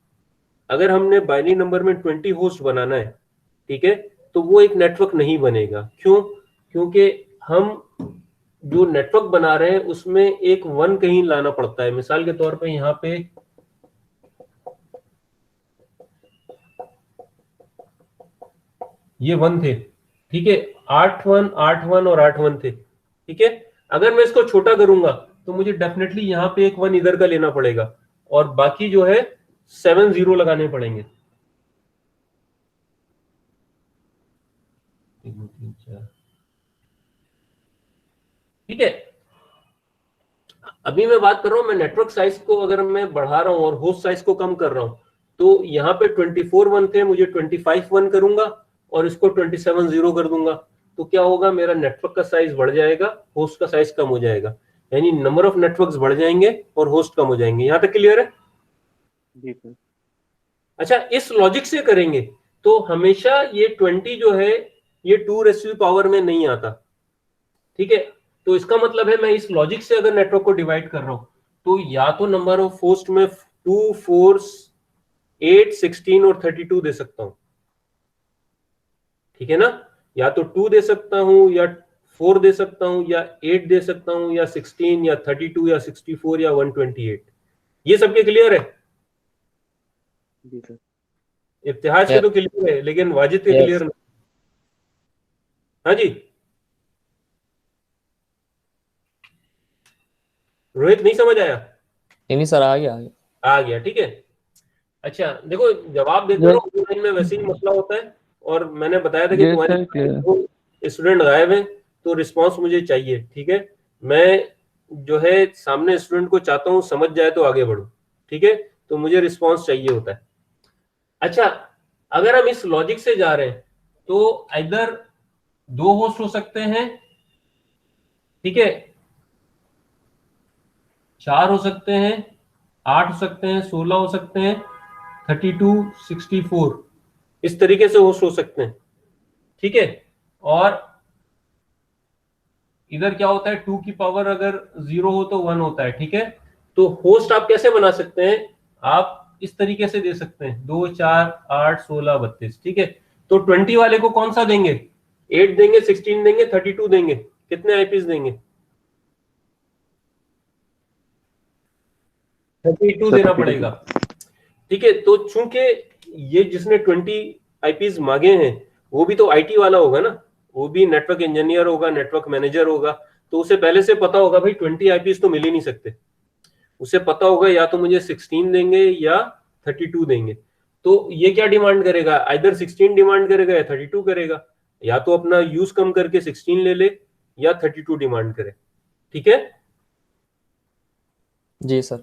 अगर हमने बाइनरी नंबर में 20 होस्ट बनाना है, ठीक है, तो वो एक नेटवर्क नहीं बनेगा। क्यों? क्योंकि हम जो नेटवर्क बना रहे हैं उसमें एक 1 कहीं लाना पड़ता है। मिसाल के तौर पे यहाँ पे ये 1 थे, ठीक है, 8 1 8 1 और 8 1 थे, ठीक है। अगर मैं इसको छोटा करूंगा तो मुझे डेफिनेटली यहाँ पे एक 1 इधर का लेना पड़ेगा और बाकी जो है 7 0 लगाने पड़ेंगे। 1 2 3 4, ठीक है। अभी मैं बात कर रहा हूं, मैं नेटवर्क साइज को अगर मैं बढ़ा रहा हूं और होस्ट साइज को कम कर रहा हूं, तो यहाँ पे 24 1 थे, मुझे 25 1 करूंगा और इसको 27 0 कर दूंगा, तो क्या होगा, मेरा नेटवर्क का साइज बढ़ जाएगा, होस्ट का साइज कम हो जाएगा, यानी नंबर ऑफ नेटवर्क्स बढ़ जाएंगे और होस्ट कम हो जाएंगे। यहाँ तक क्लियर है? जी सर। अच्छा, इस लॉजिक से करेंगे तो हमेशा ये 20 जो है ये 2 में नहीं आता, ठीक है। तो इसका मतलब है मैं इस लॉजिक से अगर नेटवर्क को डिवाइड कर रहा हूं तो या तो नंबर ऑफ होस्ट में 2 4 8 16 और 32 दे सकता हूं, ठीक है ना। या तो 2 दे सकता हूं या 4 दे सकता हूं या 8 दे सकता हूं या 16 या 32 या 64 या 128। ये सबके क्लियर है? जी सर। इब्तिहाज के तो क्लियर है लेकिन वाजिद के क्लियर नहीं। हाँ जी, रोहित नहीं समझ आया? नहीं सर, आ गया आ गया, ठीक है। अच्छा देखो, जवाब देते रहो, ऑनलाइन में वैसे ही मसला होता है और मैंने बताया था कि तुम्हारे स्टूडेंट गायब हैं तो रिस्पांस मुझे चाहिए, ठीक है। मैं जो है सामने स्टूडेंट को चाहता हूँ समझ जाए तो आगे बढ़ो, ठीक है, तो मुझे रिस्पांस चाहिए होता है। अच्छा, अगर हम इस लॉजिक से जा रहे हैं तो इधर 2 होस्ट हो सकते हैं, ठीक है, 4 हो सकते हैं, 8 हो सकते हैं, 16 हो सकते हैं, 32 64, इस तरीके से होस्ट हो सकते हैं, ठीक है। और इधर क्या होता है, 2 की पावर अगर 0 हो तो 1 होता है, ठीक है। तो होस्ट आप कैसे बना सकते हैं, आप इस तरीके से दे सकते हैं 2 4 8 16 32, ठीक है। तो 20 वाले को कौन सा देंगे, 8 देंगे, 16 देंगे, 32 देंगे, कितने आईपीस देंगे? 32 देना पड़ेगा, ठीक है। तो चूंकि ये जिसने 20 आईपीस मांगे हैं वो भी तो आईटी वाला होगा ना, वो भी नेटवर्क इंजीनियर होगा, नेटवर्क मैनेजर होगा, तो उसे पहले से पता होगा भाई 20 आईपीस तो मिल ही नहीं सकते। उसे पता होगा या तो मुझे 16 देंगे या 32 देंगे। तो ये क्या डिमांड करेगा, आइदर 16 डिमांड करेगा या 32 करेगा, या तो अपना यूज कम करके 16 ले ले या 32 डिमांड करे, ठीक है। जी सर।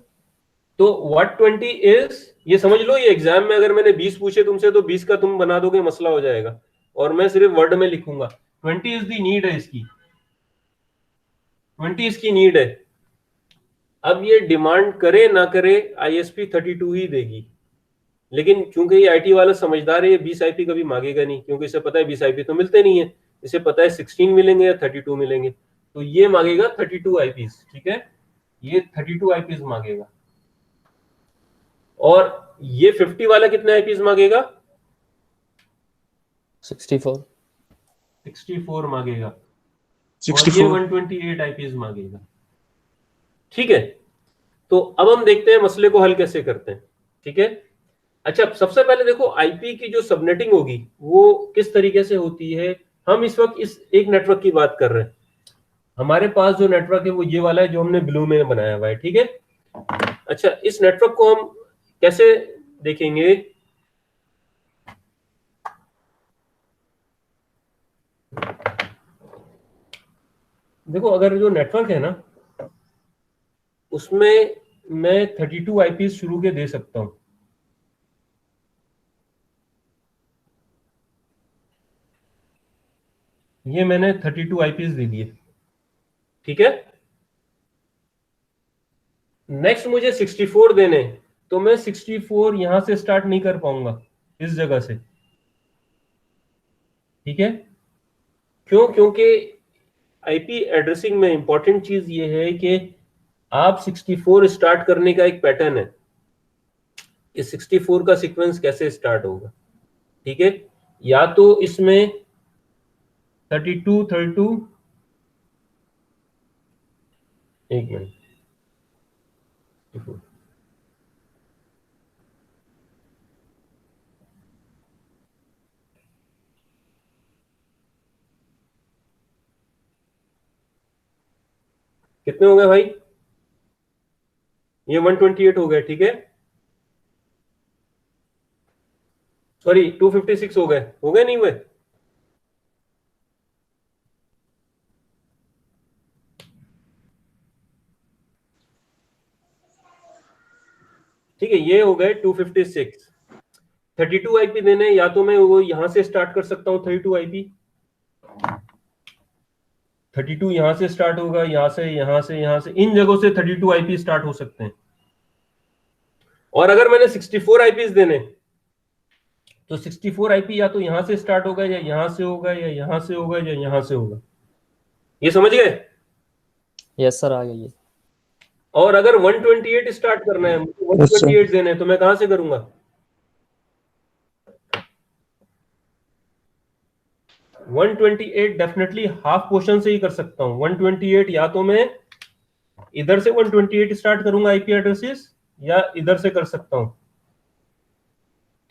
तो व्हाट 20 इज, ये समझ लो, ये एग्जाम में अगर मैंने 20 पूछे तुमसे तो 20 का तुम बना दोगे, मसला हो जाएगा, और मैं सिर्फ वर्ड में लिखूंगा। 20 इज दी नीड है इसकी, 20 इसकी नीड है। अब ये डिमांड करे ना करे ISP 32 ही देगी, लेकिन चूंकि ये IT वाला समझदार है, ये 20 IP कभी मांगेगा नहीं, क्योंकि इसे पता है 20 IP तो मिलते नहीं है, इसे पता है 16 मिलेंगे या 32 मिलेंगे, तो ये मांगेगा 32 IPs, ठीक है, ये 32 IPs मांगेगा। और ये 50 वाला कितने IPs मांगेगा? 64 64 मांगेगा, और ये 64 128 IPs मांगेगा, ठीक है। तो अब हम देखते हैं मसले को हल कैसे करते हैं, ठीक है। अच्छा, सबसे पहले देखो IP की जो सबनेटिंग होगी वो किस तरीके से होती है। हम इस वक्त इस एक नेटवर्क की बात कर रहे हैं, हमारे पास जो नेटवर्क है वो ये वाला है जो हमने ब्लू में बनाया हुआ है, ठीक है। अच्छा, इस नेटवर्क को हम कैसे देखेंगे? देखो, अगर जो नेटवर्क है ना उसमें मैं 32 IPs शुरू के दे सकता हूं, ये मैंने 32 IPs दे दिए, ठीक है। नेक्स्ट मुझे 64 देने, तो मैं 64 यहां से स्टार्ट नहीं कर पाऊंगा, इस जगह से, ठीक है। क्यों? क्योंकि IP एड्रेसिंग में इंपॉर्टेंट चीज ये है कि आप 64 स्टार्ट करने का एक पैटर्न है कि 64 का सीक्वेंस कैसे स्टार्ट होगा, ठीक है। या तो इसमें 32 32, एक मिनट, कितने हो गए भाई? ये 128 हो गए, ठीक है। सॉरी, 256 हो गए नहीं हुए? ठीक है, ये हो गए 256। 32 IP देने, या तो मैं वो यहां से स्टार्ट कर सकता हूं 32 IP, 32 यहां से स्टार्ट होगा, यहां से इन जगहों से 32 IP स्टार्ट हो सकते हैं। और अगर मैंने 64 IPs देने तो 64 IP या तो यहां से स्टार्ट होगा, या यहां से होगा, या यहां से होगा, या यहां से होगा, ये समझ गए? यस सर, आ गया ये। और अगर 128 स्टार्ट करना है, मुझे 128 देने, तो मैं कहां से करूंगा? 128 डेफिनेटली हाफ पोर्शन से ही कर सकता हूं। 128 या तो मैं इधर से 128 स्टार्ट करूंगा IP एड्रेसेस, या इधर से कर सकता हूं,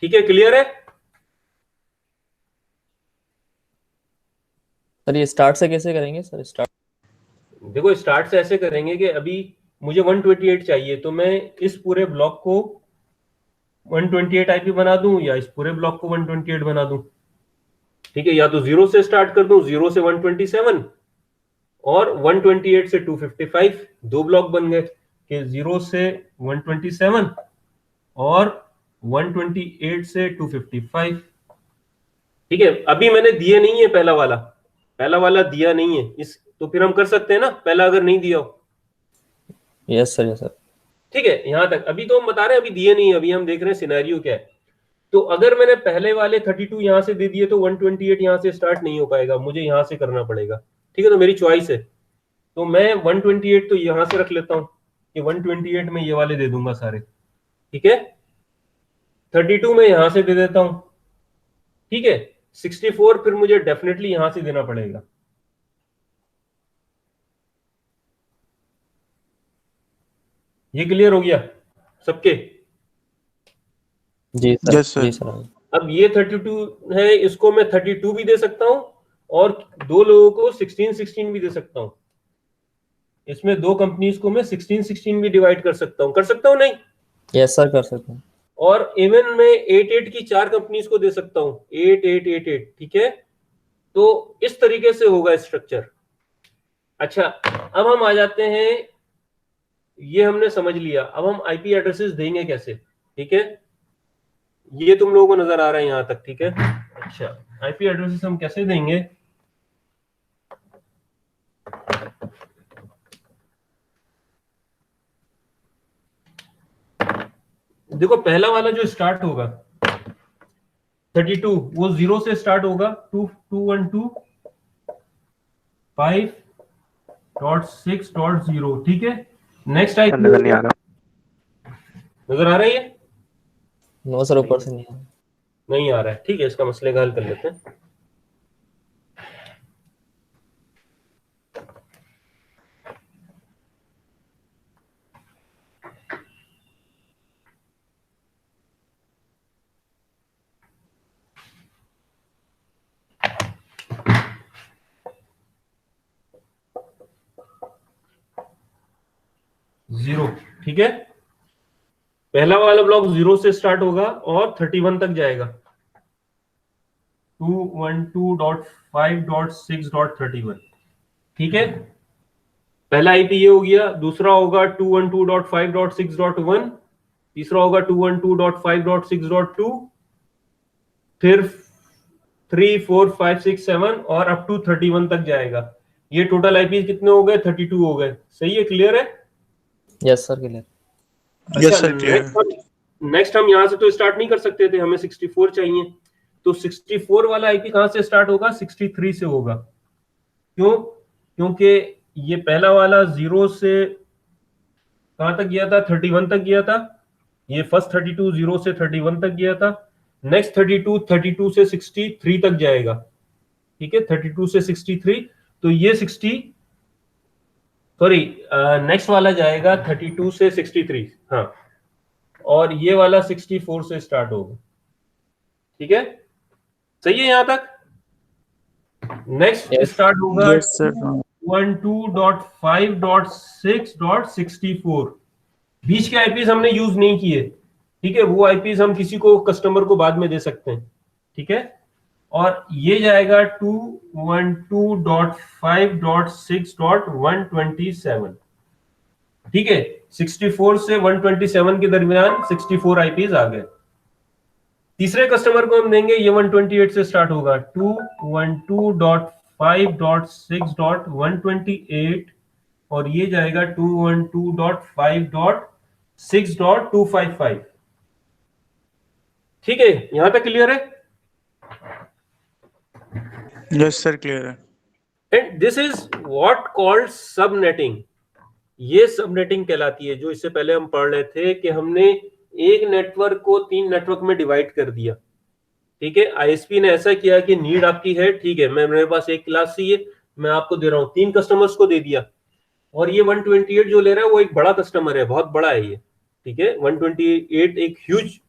ठीक है। क्लियर है? सर ये स्टार्ट से कैसे करेंगे सर? स्टार्ट देखो, स्टार्ट से ऐसे करेंगे कि अभी मुझे 128 चाहिए, तो मैं इस पूरे ब्लॉक को 128 IP बना दूं, या इस पूरे ब्लॉक को 128 बना दूं, ठीक है। या तो 0 से स्टार्ट कर दूं, 0 से 127, और 128 से 255, दो ब्लॉक बन गए कि 0 से 127 और 128 से 255, ठीक है। अभी मैंने दिए नहीं है, पहला वाला दिया नहीं है इस, तो फिर हम कर सकते हैं ना, पहला अगर नहीं दिया हो। Yes sir, yes sir. ठीक है, यहां तक अभी तो हम बता रहे हैं, अभी दिए नहीं है, अभी हम देख रहे हैं सिनेरियो क्या है। तो अगर मैंने पहले वाले 32 यहां से दे दिए तो 128 यहां से स्टार्ट नहीं हो पाएगा, मुझे यहां से करना पड़ेगा, ठीक है। तो मेरी चॉइस है, तो मैं 128 तो यहां से रख लेता हूं कि 128 में ये वाले दे दूंगा सारे, ठीक है। 32 में यहां से दे देता हूं, ठीक है। 64 फिर मुझे डेफिनेटली यहां से देना पड़ेगा। ये क्लियर हो गया सबके? जी सर, यस सर। जी सर, आ गया। अब ये 32 है, इसको मैं 32 भी दे सकता हूं, और दो लोगों को 16 16 भी दे सकता हूं। इसमें दो कंपनीज को मैं 16 16 भी डिवाइड कर सकता हूं नहीं? यस सर, कर सकते हैं। और इवन मैं 8 8 की चार कंपनीज को दे सकता हूं, 8 8 8 8, ठीक है। तो इस तरीके से होगा स्ट्रक्चर, अच्छा, अब हम आ जाते हैं, ये हमने समझ लिया, अब हम आईपी एड्रेसेस देंगे कैसे, ठीक है, ये तुम लोगों को नजर आ रहा है यहां तक, ठीक है। अच्छा, आईपी एड्रेसेस हम कैसे देंगे, देखो पहला वाला जो स्टार्ट होगा 32 वो 0 से स्टार्ट होगा, 2212.5.6.0, ठीक है। नेक्स्ट सर आईपी नजर नहीं आ रहा। नजर आ रही है, नो सर, ऊपर से नहीं है। नहीं आ रहा है, ठीक है, इसका मसले का हल कर लेते हैं। जीरो, ठीक है, पहला वाला ब्लॉक 0 से स्टार्ट होगा और 31 तक जाएगा, 212.5.6.31, ठीक है। पहला आईपी ये हो गया, दूसरा होगा 212.5.6.1, तीसरा होगा 212.5.6.2, फिर 3, 4, 5, 6, 7 और अप टू 31 तक जाएगा। ये टोटल आईपी कितने हो गए, 32 हो गए, सही है, क्लियर है। Yes sir, clear. यस अच्छा, सर, क्लियर है। नेक्स्ट हम यहां से तो स्टार्ट नहीं कर सकते थे, हमें 64 चाहिए, तो 64 वाला आईपी कहां से स्टार्ट होगा, 63 से होगा। क्यों, क्योंकि ये पहला वाला 0 से कहां तक गया था, 31 तक गया था, ये फर्स्ट 32 0 से 31 तक गया था, नेक्स्ट 32 से 63 तक जाएगा, ठीक है, 32 से 63, तो ये 60, सॉरी, नेक्स्ट वाला जाएगा 32 से 63, हाँ, और ये वाला 64 से स्टार्ट होगा, ठीक है, सही है यहां तक। Next Yes. स्टार्ट होगा यस सर। 212.5.6.64, बीच के आईपीस हमने यूज नहीं किए, ठीक है, वो आईपीस हम किसी को कस्टमर को बाद में दे सकते हैं, ठीक है, और ये जाएगा 212.5.6.127, ठीक है, 64 से 127 के दरमियान 64 आईपीस आ गए। तीसरे कस्टमर को हम देंगे, ये 128 से स्टार्ट होगा, 212.5.6.128, और ये जाएगा 212.5.6.255, ठीक है, यहां तक क्लियर है। यस सर, क्लियर है। And this is what called subnetting, ये सबनेटिंग कहलाती है, जो इससे पहले हम पढ़ रहे थे कि हमने एक नेटवर्क को 3 नेटवर्क में डिवाइड कर दिया, ठीक है, आईएसपी ने ऐसा किया कि नीड आपकी है, ठीक है, मेरे पास एक क्लास चाहिए, मैं आपको दे रहा हूं, 3 कस्टमर्स को दे दिया, और ये 128 जो ले रहा है वो एक बड़ा कस्टमर है, बहुत बड़ा है ये, ठीक है, 128 एक ह्यूज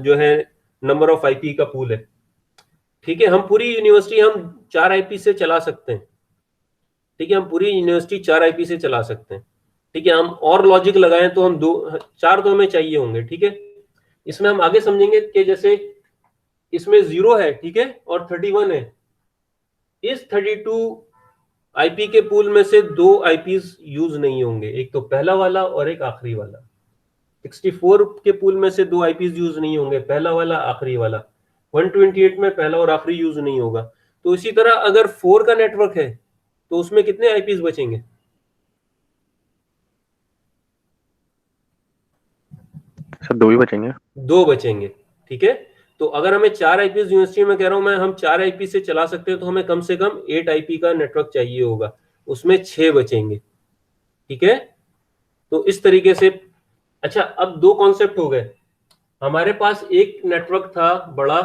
जो है नंबर ऑफ आईपी का पूल है, ठीक है, हम पूरी यूनिवर्सिटी हम 4 आईपी से चला सकते हैं, ठीक है, हम पूरी यूनिवर्सिटी 4 आईपी से चला सकते हैं, ठीक है, हम और लॉजिक लगाएं तो हम 4 तो हमें चाहिए होंगे, ठीक है। इसमें हम आगे समझेंगे कि जैसे इसमें 0 है, ठीक है, और 31 है, इस 32 आईपी के पूल में से 2 आईपीस यूज नहीं होंगे, एक तो पहला वाला और एक आखिरी वाला। 64 के पूल में से 2 आईपीस यूज नहीं होंगे, पहला वाला आखिरी वाला, 128 में पहला और आखिरी यूज नहीं होगा। तो इसी तरह अगर 4 का नेटवर्क है तो उसमें कितने आईपीस बचेंगे, सर 2 ही बचेंगे। 2 बचेंगे, ठीक है। तो अगर हमें 4 आईपीस यूनिवर्सिटी में कह रहा हूं मैं, हम 4 आईपी से चला सकते हैं, तो हमें कम से कम 8 आईपी का नेटवर्क चाहिए होगा, उसमें 6 बचेंगे, ठीक है। तो इस तरीके से, अच्छा, अब 2 कॉन्सेप्ट हो गए, हमारे पास एक नेटवर्क था बड़ा,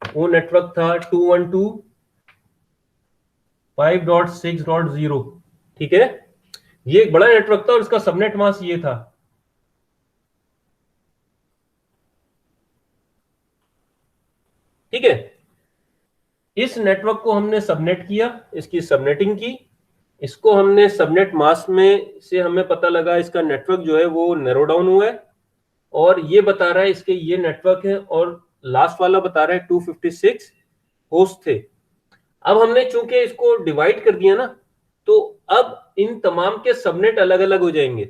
वो नेटवर्क था 212.5.6.0, ठीक है, ये एक बड़ा नेटवर्क था और इसका सबनेट मास्क ये था, ठीक है। इस नेटवर्क को हमने सबनेट किया, इसकी सबनेटिंग की, इसको हमने सबनेट मास्क में से हमें पता लगा इसका नेटवर्क जो है वो नैरो डाउन हुआ है, और ये बता रहा है इसके ये नेटवर्क है, और लास्ट वाला बता रहा है 256 होस्ट थे। अब हमने चूंकि इसको डिवाइड कर दिया ना, तो अब इन तमाम के सबनेट अलग अलग हो जाएंगे,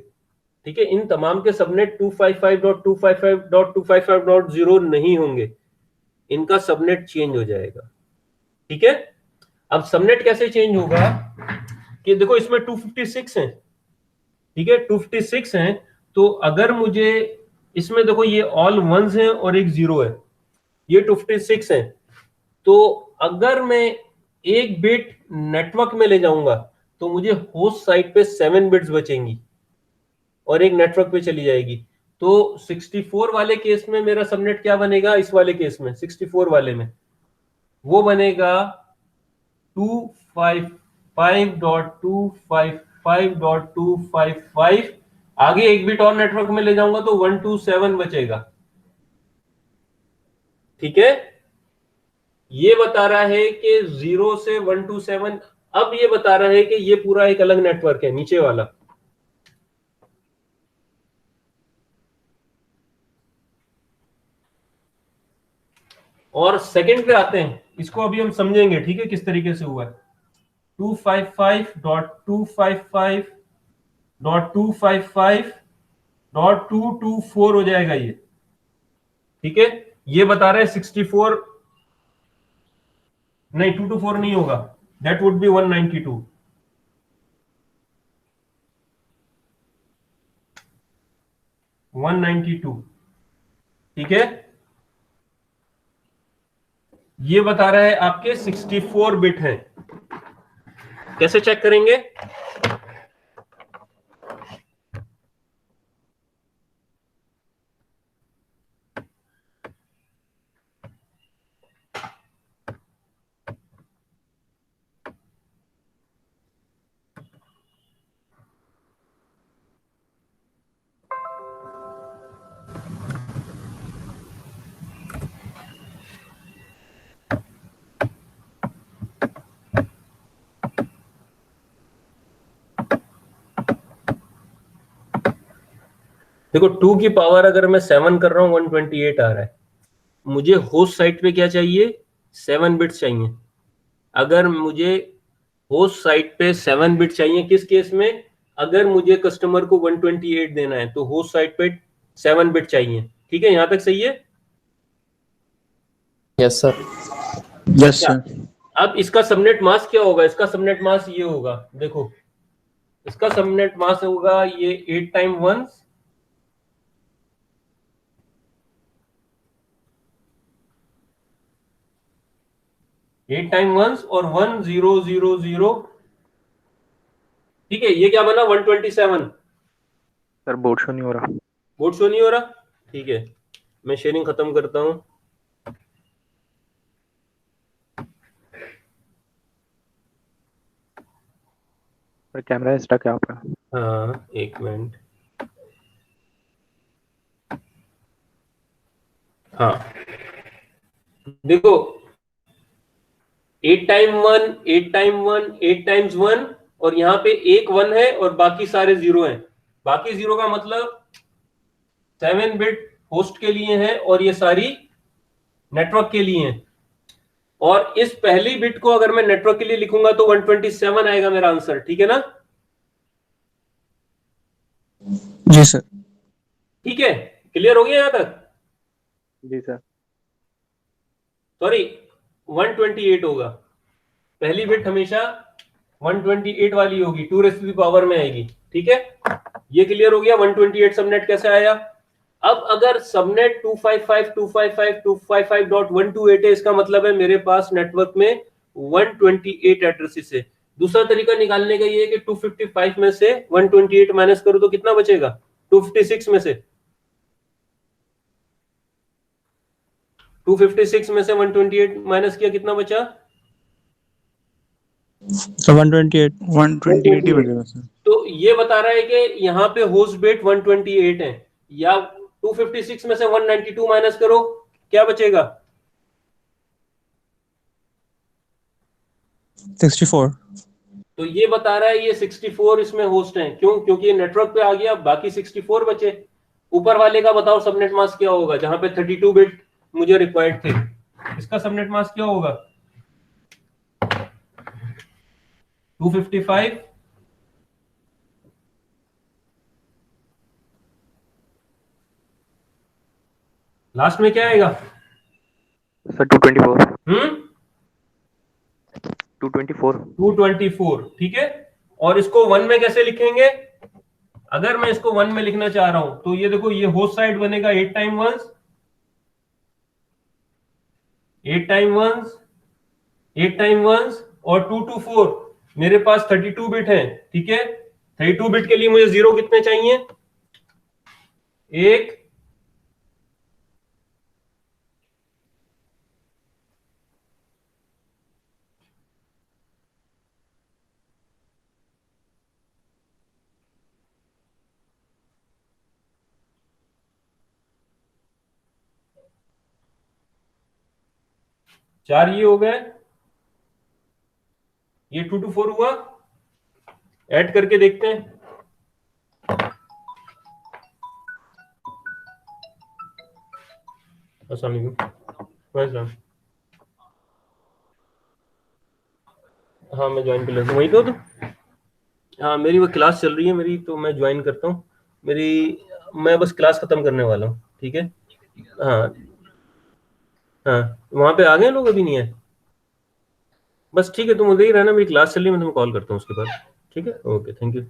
ठीक है। इन तमाम के सबनेट 255.255.255.0 नहीं होंगे, इनका सबनेट चेंज हो जाएगा, ठीक है। अब सबनेट कैसे चेंज होगा कि देखो इसमें 256 है, ठीक है, 256 है। तो अगर मुझे इसमें देखो ये ऑल वंस हैं और एक जीरो है, ये 256 है। तो अगर मैं एक बिट नेटवर्क में ले जाऊंगा तो मुझे होस्ट साइट पे 7 बिट्स बचेंगी और एक नेटवर्क पे चली जाएगी। तो 64 वाले केस में मेरा सबनेट क्या बनेगा, इस वाले केस में 64 वाले में वो बनेगा 255.255.255। आगे एक बिट और नेटवर्क में ले जाऊंगा तो 127 बचेगा, ठीक है। ये बता रहा है कि 0 से 127। अब ये बता रहा है कि ये पूरा एक अलग नेटवर्क है नीचे वाला। और सेकंड पे आते हैं, इसको अभी हम समझेंगे, ठीक है, किस तरीके से हुआ है। 255.255.255.224 हो जाएगा ये, ठीक है। ये बता रहे हैं 64, नहीं 224 नहीं होगा, दैट वुड बी 192। 192, ठीक है। ये बता रहा है आपके 64 बिट हैं। कैसे चेक करेंगे, देखो 2 की पावर अगर मैं 7 कर रहा हूं 128 आ रहा है। मुझे होस्ट साइट पे क्या चाहिए, 7 बिट्स चाहिए। अगर मुझे होस्ट साइट पे 7 बिट चाहिए, किस केस में, अगर मुझे कस्टमर को 128 देना है तो होस्ट साइट पे 7 बिट चाहिए, ठीक है। यहां तक सही है। Yes sir. यस अच्छा, सर। अब इसका सबनेट मास्क क्या होगा, इसका सबनेट मास्क ये होगा, देखो इसका सबनेट मास्क होगा ये 8 टाइम 1, 8 टाइम 1 और 1000, ठीक है। ये क्या बना 127। सर बोर्ड शो नहीं हो रहा। बोर्ड शो नहीं हो रहा, ठीक है, मैं शेयरिंग खत्म करता हूं। सर कैमरा स्टक है आपका। हाँ एक मिनट, हाँ देखो 8 टाइम 1, 8 टाइम 1, 8 टाइम्स 1, और यहाँ पे एक 1 है और बाकी सारे 0 हैं। बाकी 0 का मतलब 7 बिट होस्ट के लिए है और ये सारी नेटवर्क के लिए है। और इस पहली बिट को अगर मैं नेटवर्क के लिए लिखूंगा तो 127 आएगा मेरा आंसर, ठीक है ना। जी सर। ठीक है, क्लियर हो गया यहां तक। जी सर। सॉरी 128 होगा, पहली बिट हमेशा 128 वाली होगी, 2 रेज़ टू द पावर में आएगी, ठीक है। ये क्लियर हो गया 128 सबनेट कैसे आया। अब अगर सबनेट 255.255.255.128 है, इसका मतलब है मेरे पास नेटवर्क में 128 एड्रेसेस है। दूसरा तरीका निकालने का ये है कि 255 में से 128 माइनस करो तो कितना बचेगा, 256 में से 256 में से 128 माइनस किया कितना बचा, तो 128 ही बचेगा सर। तो ये बता रहा है कि यहाँ पे होस्ट बिट 128 है, या 256 में से 192 माइनस करो क्या बचेगा, 64। तो ये बता रहा है ये 64 इसमें होस्ट हैं। क्यों, क्योंकि ये नेटवर्क पे आ गया, बाकी 64 बचे। ऊपर वाले का बताओ सबनेट मास्क क्या होगा, जहां पे 32 बिट मुझे रिक्वायर्ड थे, इसका सबनेट मास्क क्या होगा। 255, लास्ट में क्या आएगा? सर 224 224, 224 ठीक है। और इसको 1 में कैसे लिखेंगे? अगर मैं इसको 1 में लिखना चाह रहा हूं तो ये देखो, ये होस्ट साइड बनेगा 8 time ones, 8 time ones, 8 time ones, और 224 मेरे पास 32 बिट है, ठीक है। 32 बिट के लिए मुझे जीरो कितने चाहिए? एक, चार ये हो गए, ये 224 हुआ। ऐड करके देखते हैं। अस्सलाम वालेकुम। वालेकुम। हाँ मैं ज्वाइन कर लेता हूँ, वही तो हाँ मेरी वो क्लास चल रही है मेरी, तो मैं ज्वाइन करता हूँ। मेरी मैं बस क्लास खत्म करने वाला हूँ, ठीक है। हाँ हाँ, वहाँ पे आ गए लोग, अभी नहीं है? बस ठीक है, तुम उधर ही रहना, मेरी क्लास चल रही है, मैं तुम्हें कॉल करता हूँ उसके बाद। ठीक है, ओके, थैंक यू।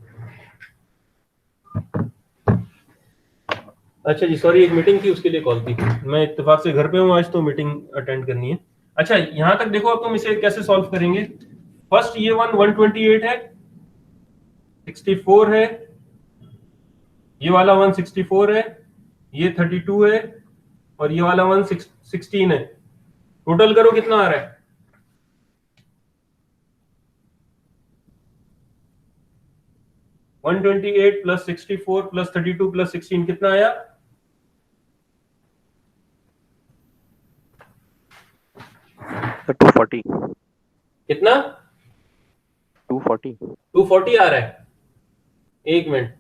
अच्छा जी, सॉरी, एक मीटिंग थी, उसके लिए कॉल थी। मैं इत्तेफाक से घर पे हूँ आज, तो मीटिंग अटेंड करनी है। अच्छा, यहाँ तक देखो, अब तुम इसे कैसे सॉल्व करेंगे। फर्स्ट ये 128 है, 64 है, ये वाला 164 है, ये 32 है, और ये वाला 116 है। टोटल करो कितना आ रहा है? वन 128 प्लस 64 प्लस 32 प्लस 16 कितना आया? सर 240 कितना? 240 240 आ रहा है। एक मिनट,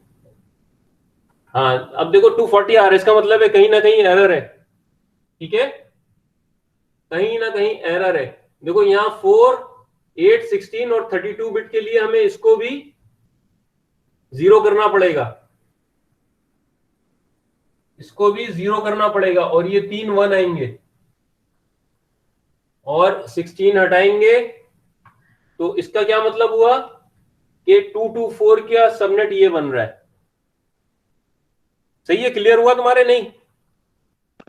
हाँ अब देखो 240 आ रहा है, इसका मतलब है कहीं ना कहीं एरर है, ठीक है। कहीं ना कहीं एरर है। देखो यहाँ 4, 8, 16 और 32 बिट के लिए हमें इसको भी जीरो करना पड़ेगा, इसको भी जीरो करना पड़ेगा, और ये तीन 1 आएंगे, और 16 हटाएंगे, तो इसका क्या मतलब हुआ कि 224 का सबनेट ये बन रहा है। सही है, क्लियर हुआ तुम्हारे? नहीं?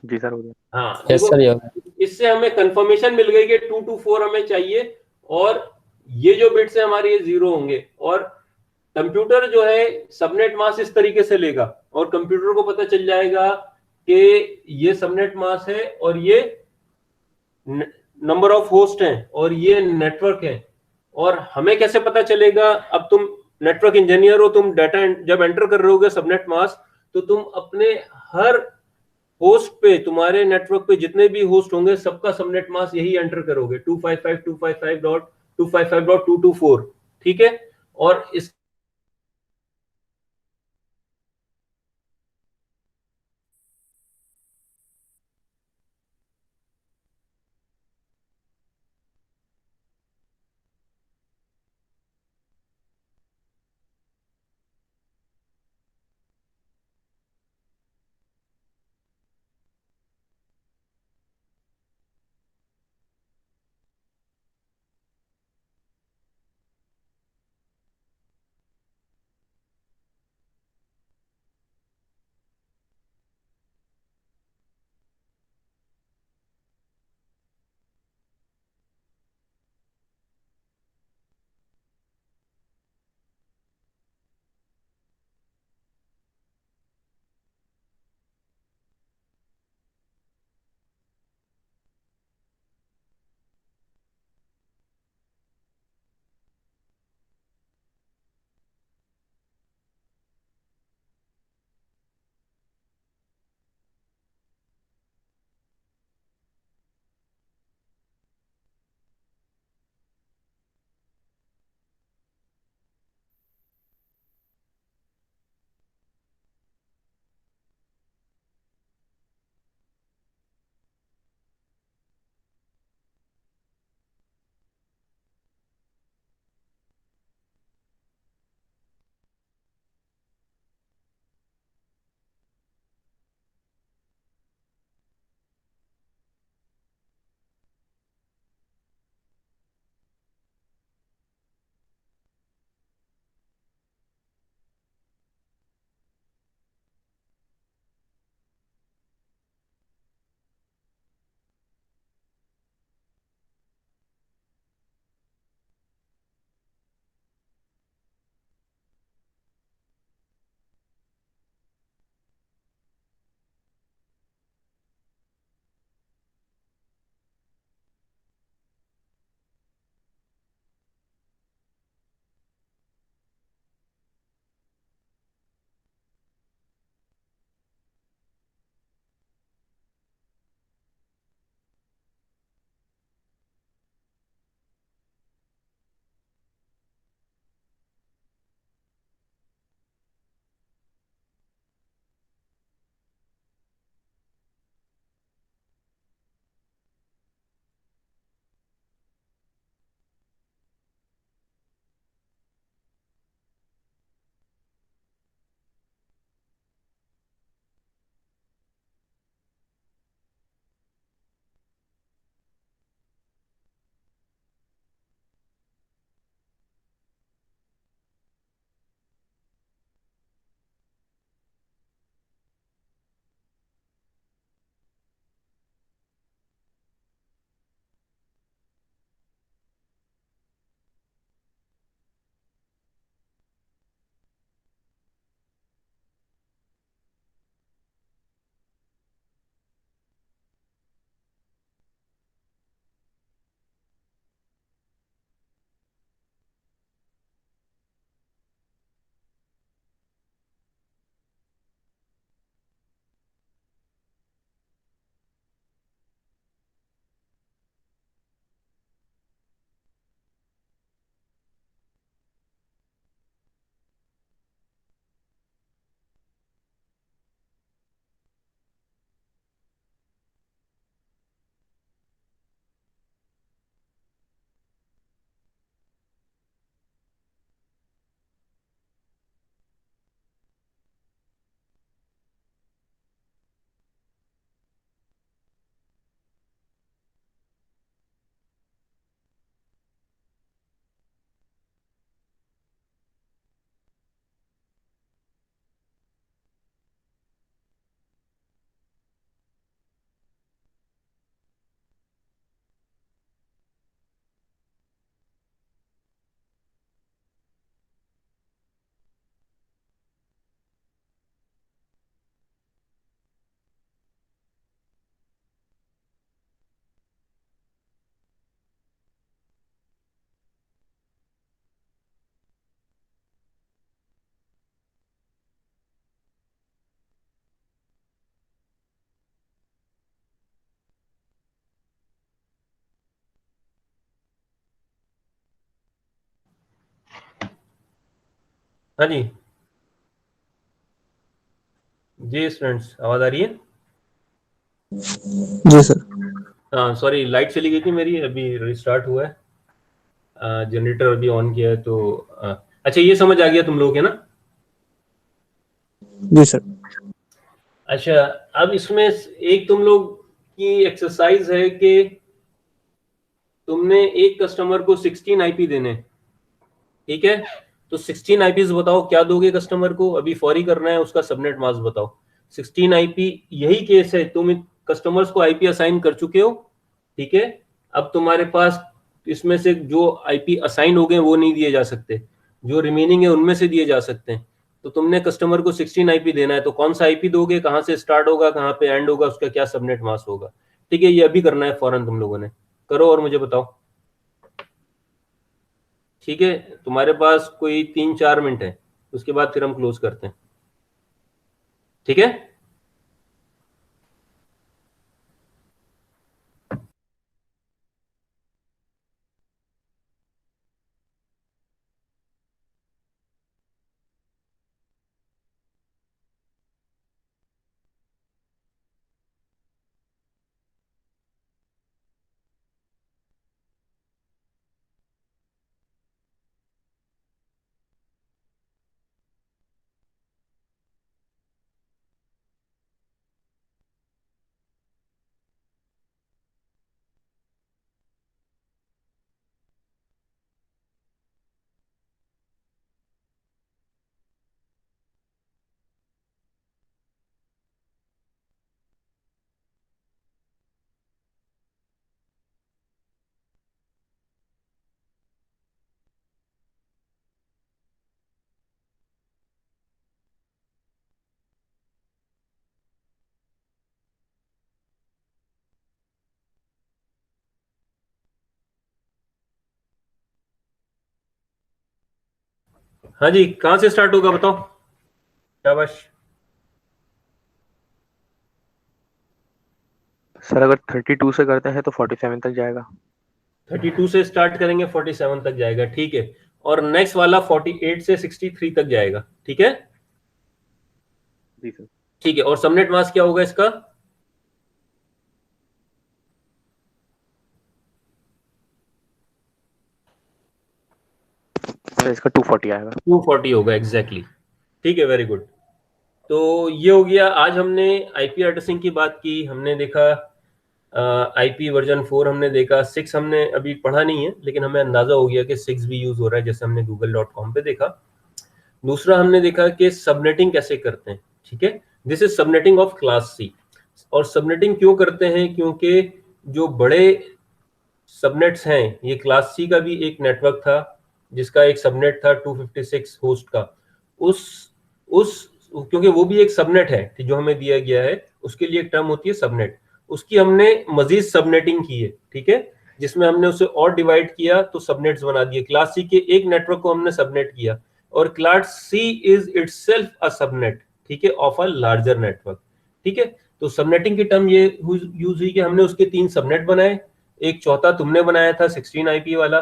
जी सर हो गया। हाँ यस देखो, सर, ये हो गया। इससे हमें कंफर्मेशन मिल गई कि 224 हमें चाहिए, और ये जो बिट्स है हमारे, ये जीरो होंगे। और कंप्यूटर जो है सबनेट मास्क इस तरीके से लेगा, और कंप्यूटर को पता चल जाएगा कि ये सबनेट मास्क है, और ये नंबर ऑफ होस्ट हैं, और ये नेटवर्क है। और हमें कैसे पता चलेगा? अब तुम नेटवर्क इंजीनियर हो, तुम डाटा जब एंटर कर रहे होगे सबनेट मास्क, तो तुम अपने हर होस्ट पे, तुम्हारे नेटवर्क पे जितने भी होस्ट होंगे, सबका सबनेट मास्क यही एंटर करोगे, 255.255.255.224, ठीक है। और इस हाँ जी जी स्टूडेंट्स, आवाज आ रही है? जी सर। हाँ सॉरी, लाइट चली गई थी मेरी, अभी रिस्टार्ट हुआ है, जनरेटर अभी ऑन किया है तो अच्छा ये समझ आ गया तुम लोग के ना? जी सर। अच्छा, अब इसमें एक तुम लोग की एक्सरसाइज है कि तुमने एक कस्टमर को 16 आईपी देने, ठीक है? तो 16 आईपीज बताओ क्या दोगे कस्टमर को, अभी फौरी करना है, उसका सबनेट मास्क बताओ। 16 आईपी, यही केस है, तुम कस्टमर्स को आईपी असाइन कर चुके हो, ठीक है? अब तुम्हारे पास इसमें से जो आईपी असाइन हो गए वो नहीं दिए जा सकते, जो रिमेनिंग है उनमें से दिए जा सकते हैं। तो तुमने कस्टमर को 16 आईपी देना है, तो कौन सा आईपी दोगे, कहाँ से स्टार्ट होगा, कहाँ पे एंड होगा, उसका क्या सबनेट मास्क होगा? ठीक है, ये अभी करना है फौरन, तुम लोगों ने करो और मुझे बताओ। ठीक है, तुम्हारे पास कोई 3-4 मिनट है, उसके बाद फिर हम क्लोज करते हैं, ठीक है? हाँ जी, कहाँ से स्टार्ट होगा बताओ, शाबाश। सर अगर 32 से करते हैं तो 47 तक जाएगा। 32 से स्टार्ट करेंगे, 47 तक जाएगा, ठीक है। और नेक्स्ट वाला 48 से 63 तक जाएगा, ठीक है? जी सर। ठीक है, और सबनेट मास्क क्या होगा इसका? सर इसका 240 आएगा। 240 होगा, एग्जैक्टली, ठीक है, वेरी गुड। तो ये हो गया, आज हमने आईपी एड्रेसिंग की बात की, हमने देखा आईपी वर्जन 4, हमने देखा 6, हमने अभी पढ़ा नहीं है लेकिन हमें अंदाजा हो गया कि 6 भी यूज हो रहा है, जैसे हमने google.com पे देखा। दूसरा हमने देखा कि सबनेटिंग कैसे करते हैं, ठीक है? This is subnetting of class C. और सबनेटिंग क्यों करते हैं? क्योंकि जो बड़े सबनेट्स हैं, ये क्लास सी का भी एक नेटवर्क था जिसका एक सबनेट था 256 होस्ट का, उस क्योंकि वो भी एक सबनेट है जो हमें दिया गया है, उसके लिए एक टर्म होती है सबनेट, उसकी हमने मजीद सबनेटिंग की है, ठीक है? जिसमें हमने उसे और डिवाइड किया तो सबनेट्स बना दिए, क्लास सी के एक नेटवर्क को हमने सबनेट किया, और class C is itself a subnet, ठीक है, ऑफ अ लार्जर नेटवर्क, ठीक है? तो सबनेटिंग की टर्म ये यूज हुई कि हमने उसके 3 सबनेट बनाए, एक चौथा तुमने बनाया था 16 आईपी वाला,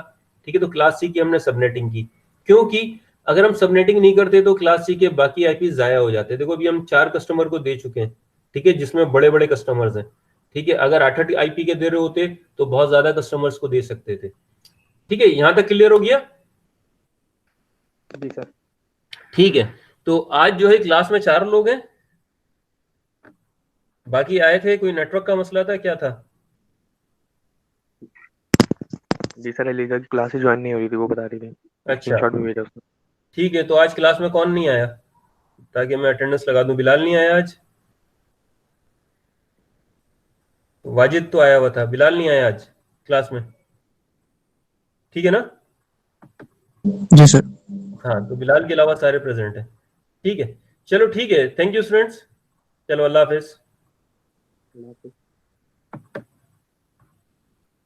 ठीक है? तो क्लास सी की हमने सबनेटिंग की, क्योंकि अगर हम सबनेटिंग नहीं करते तो क्लास सी के बाकी आईपी जाया हो जाते। देखो अभी हम 4 कस्टमर को दे चुके हैं, ठीक है, जिसमें बड़े बड़े कस्टमर्स हैं, ठीक है? अगर 8 आईपी के दे रहे होते तो बहुत ज्यादा कस्टमर्स को दे सकते थे, ठीक है? यहां तक क्लियर हो गया? जी सर। ठीक है, तो आज जो है क्लास में 4 लोग हैं, बाकी आए थे, कोई नेटवर्क का मसला था, क्या था? जी सर, एलिजा की क्लासेस ज्वाइन नहीं हो रही थी, वो बता रही थी, अच्छा, स्क्रीनशॉट भी भेजा उसने। ठीक है, तो आज क्लास में कौन नहीं आया ताकि मैं अटेंडेंस लगा दूं? बिलाल नहीं आया आज, वाजिद तो आया हुआ था, बिलाल नहीं आया आज क्लास में, ठीक है ना? जी सर। हाँ, तो बिलाल के अलावा सारे प्रेजेंट हैं, ठीक है? चलो ठीक है, थैंक यू स्टूडेंट्स, चलो अल्लाह हाफिज।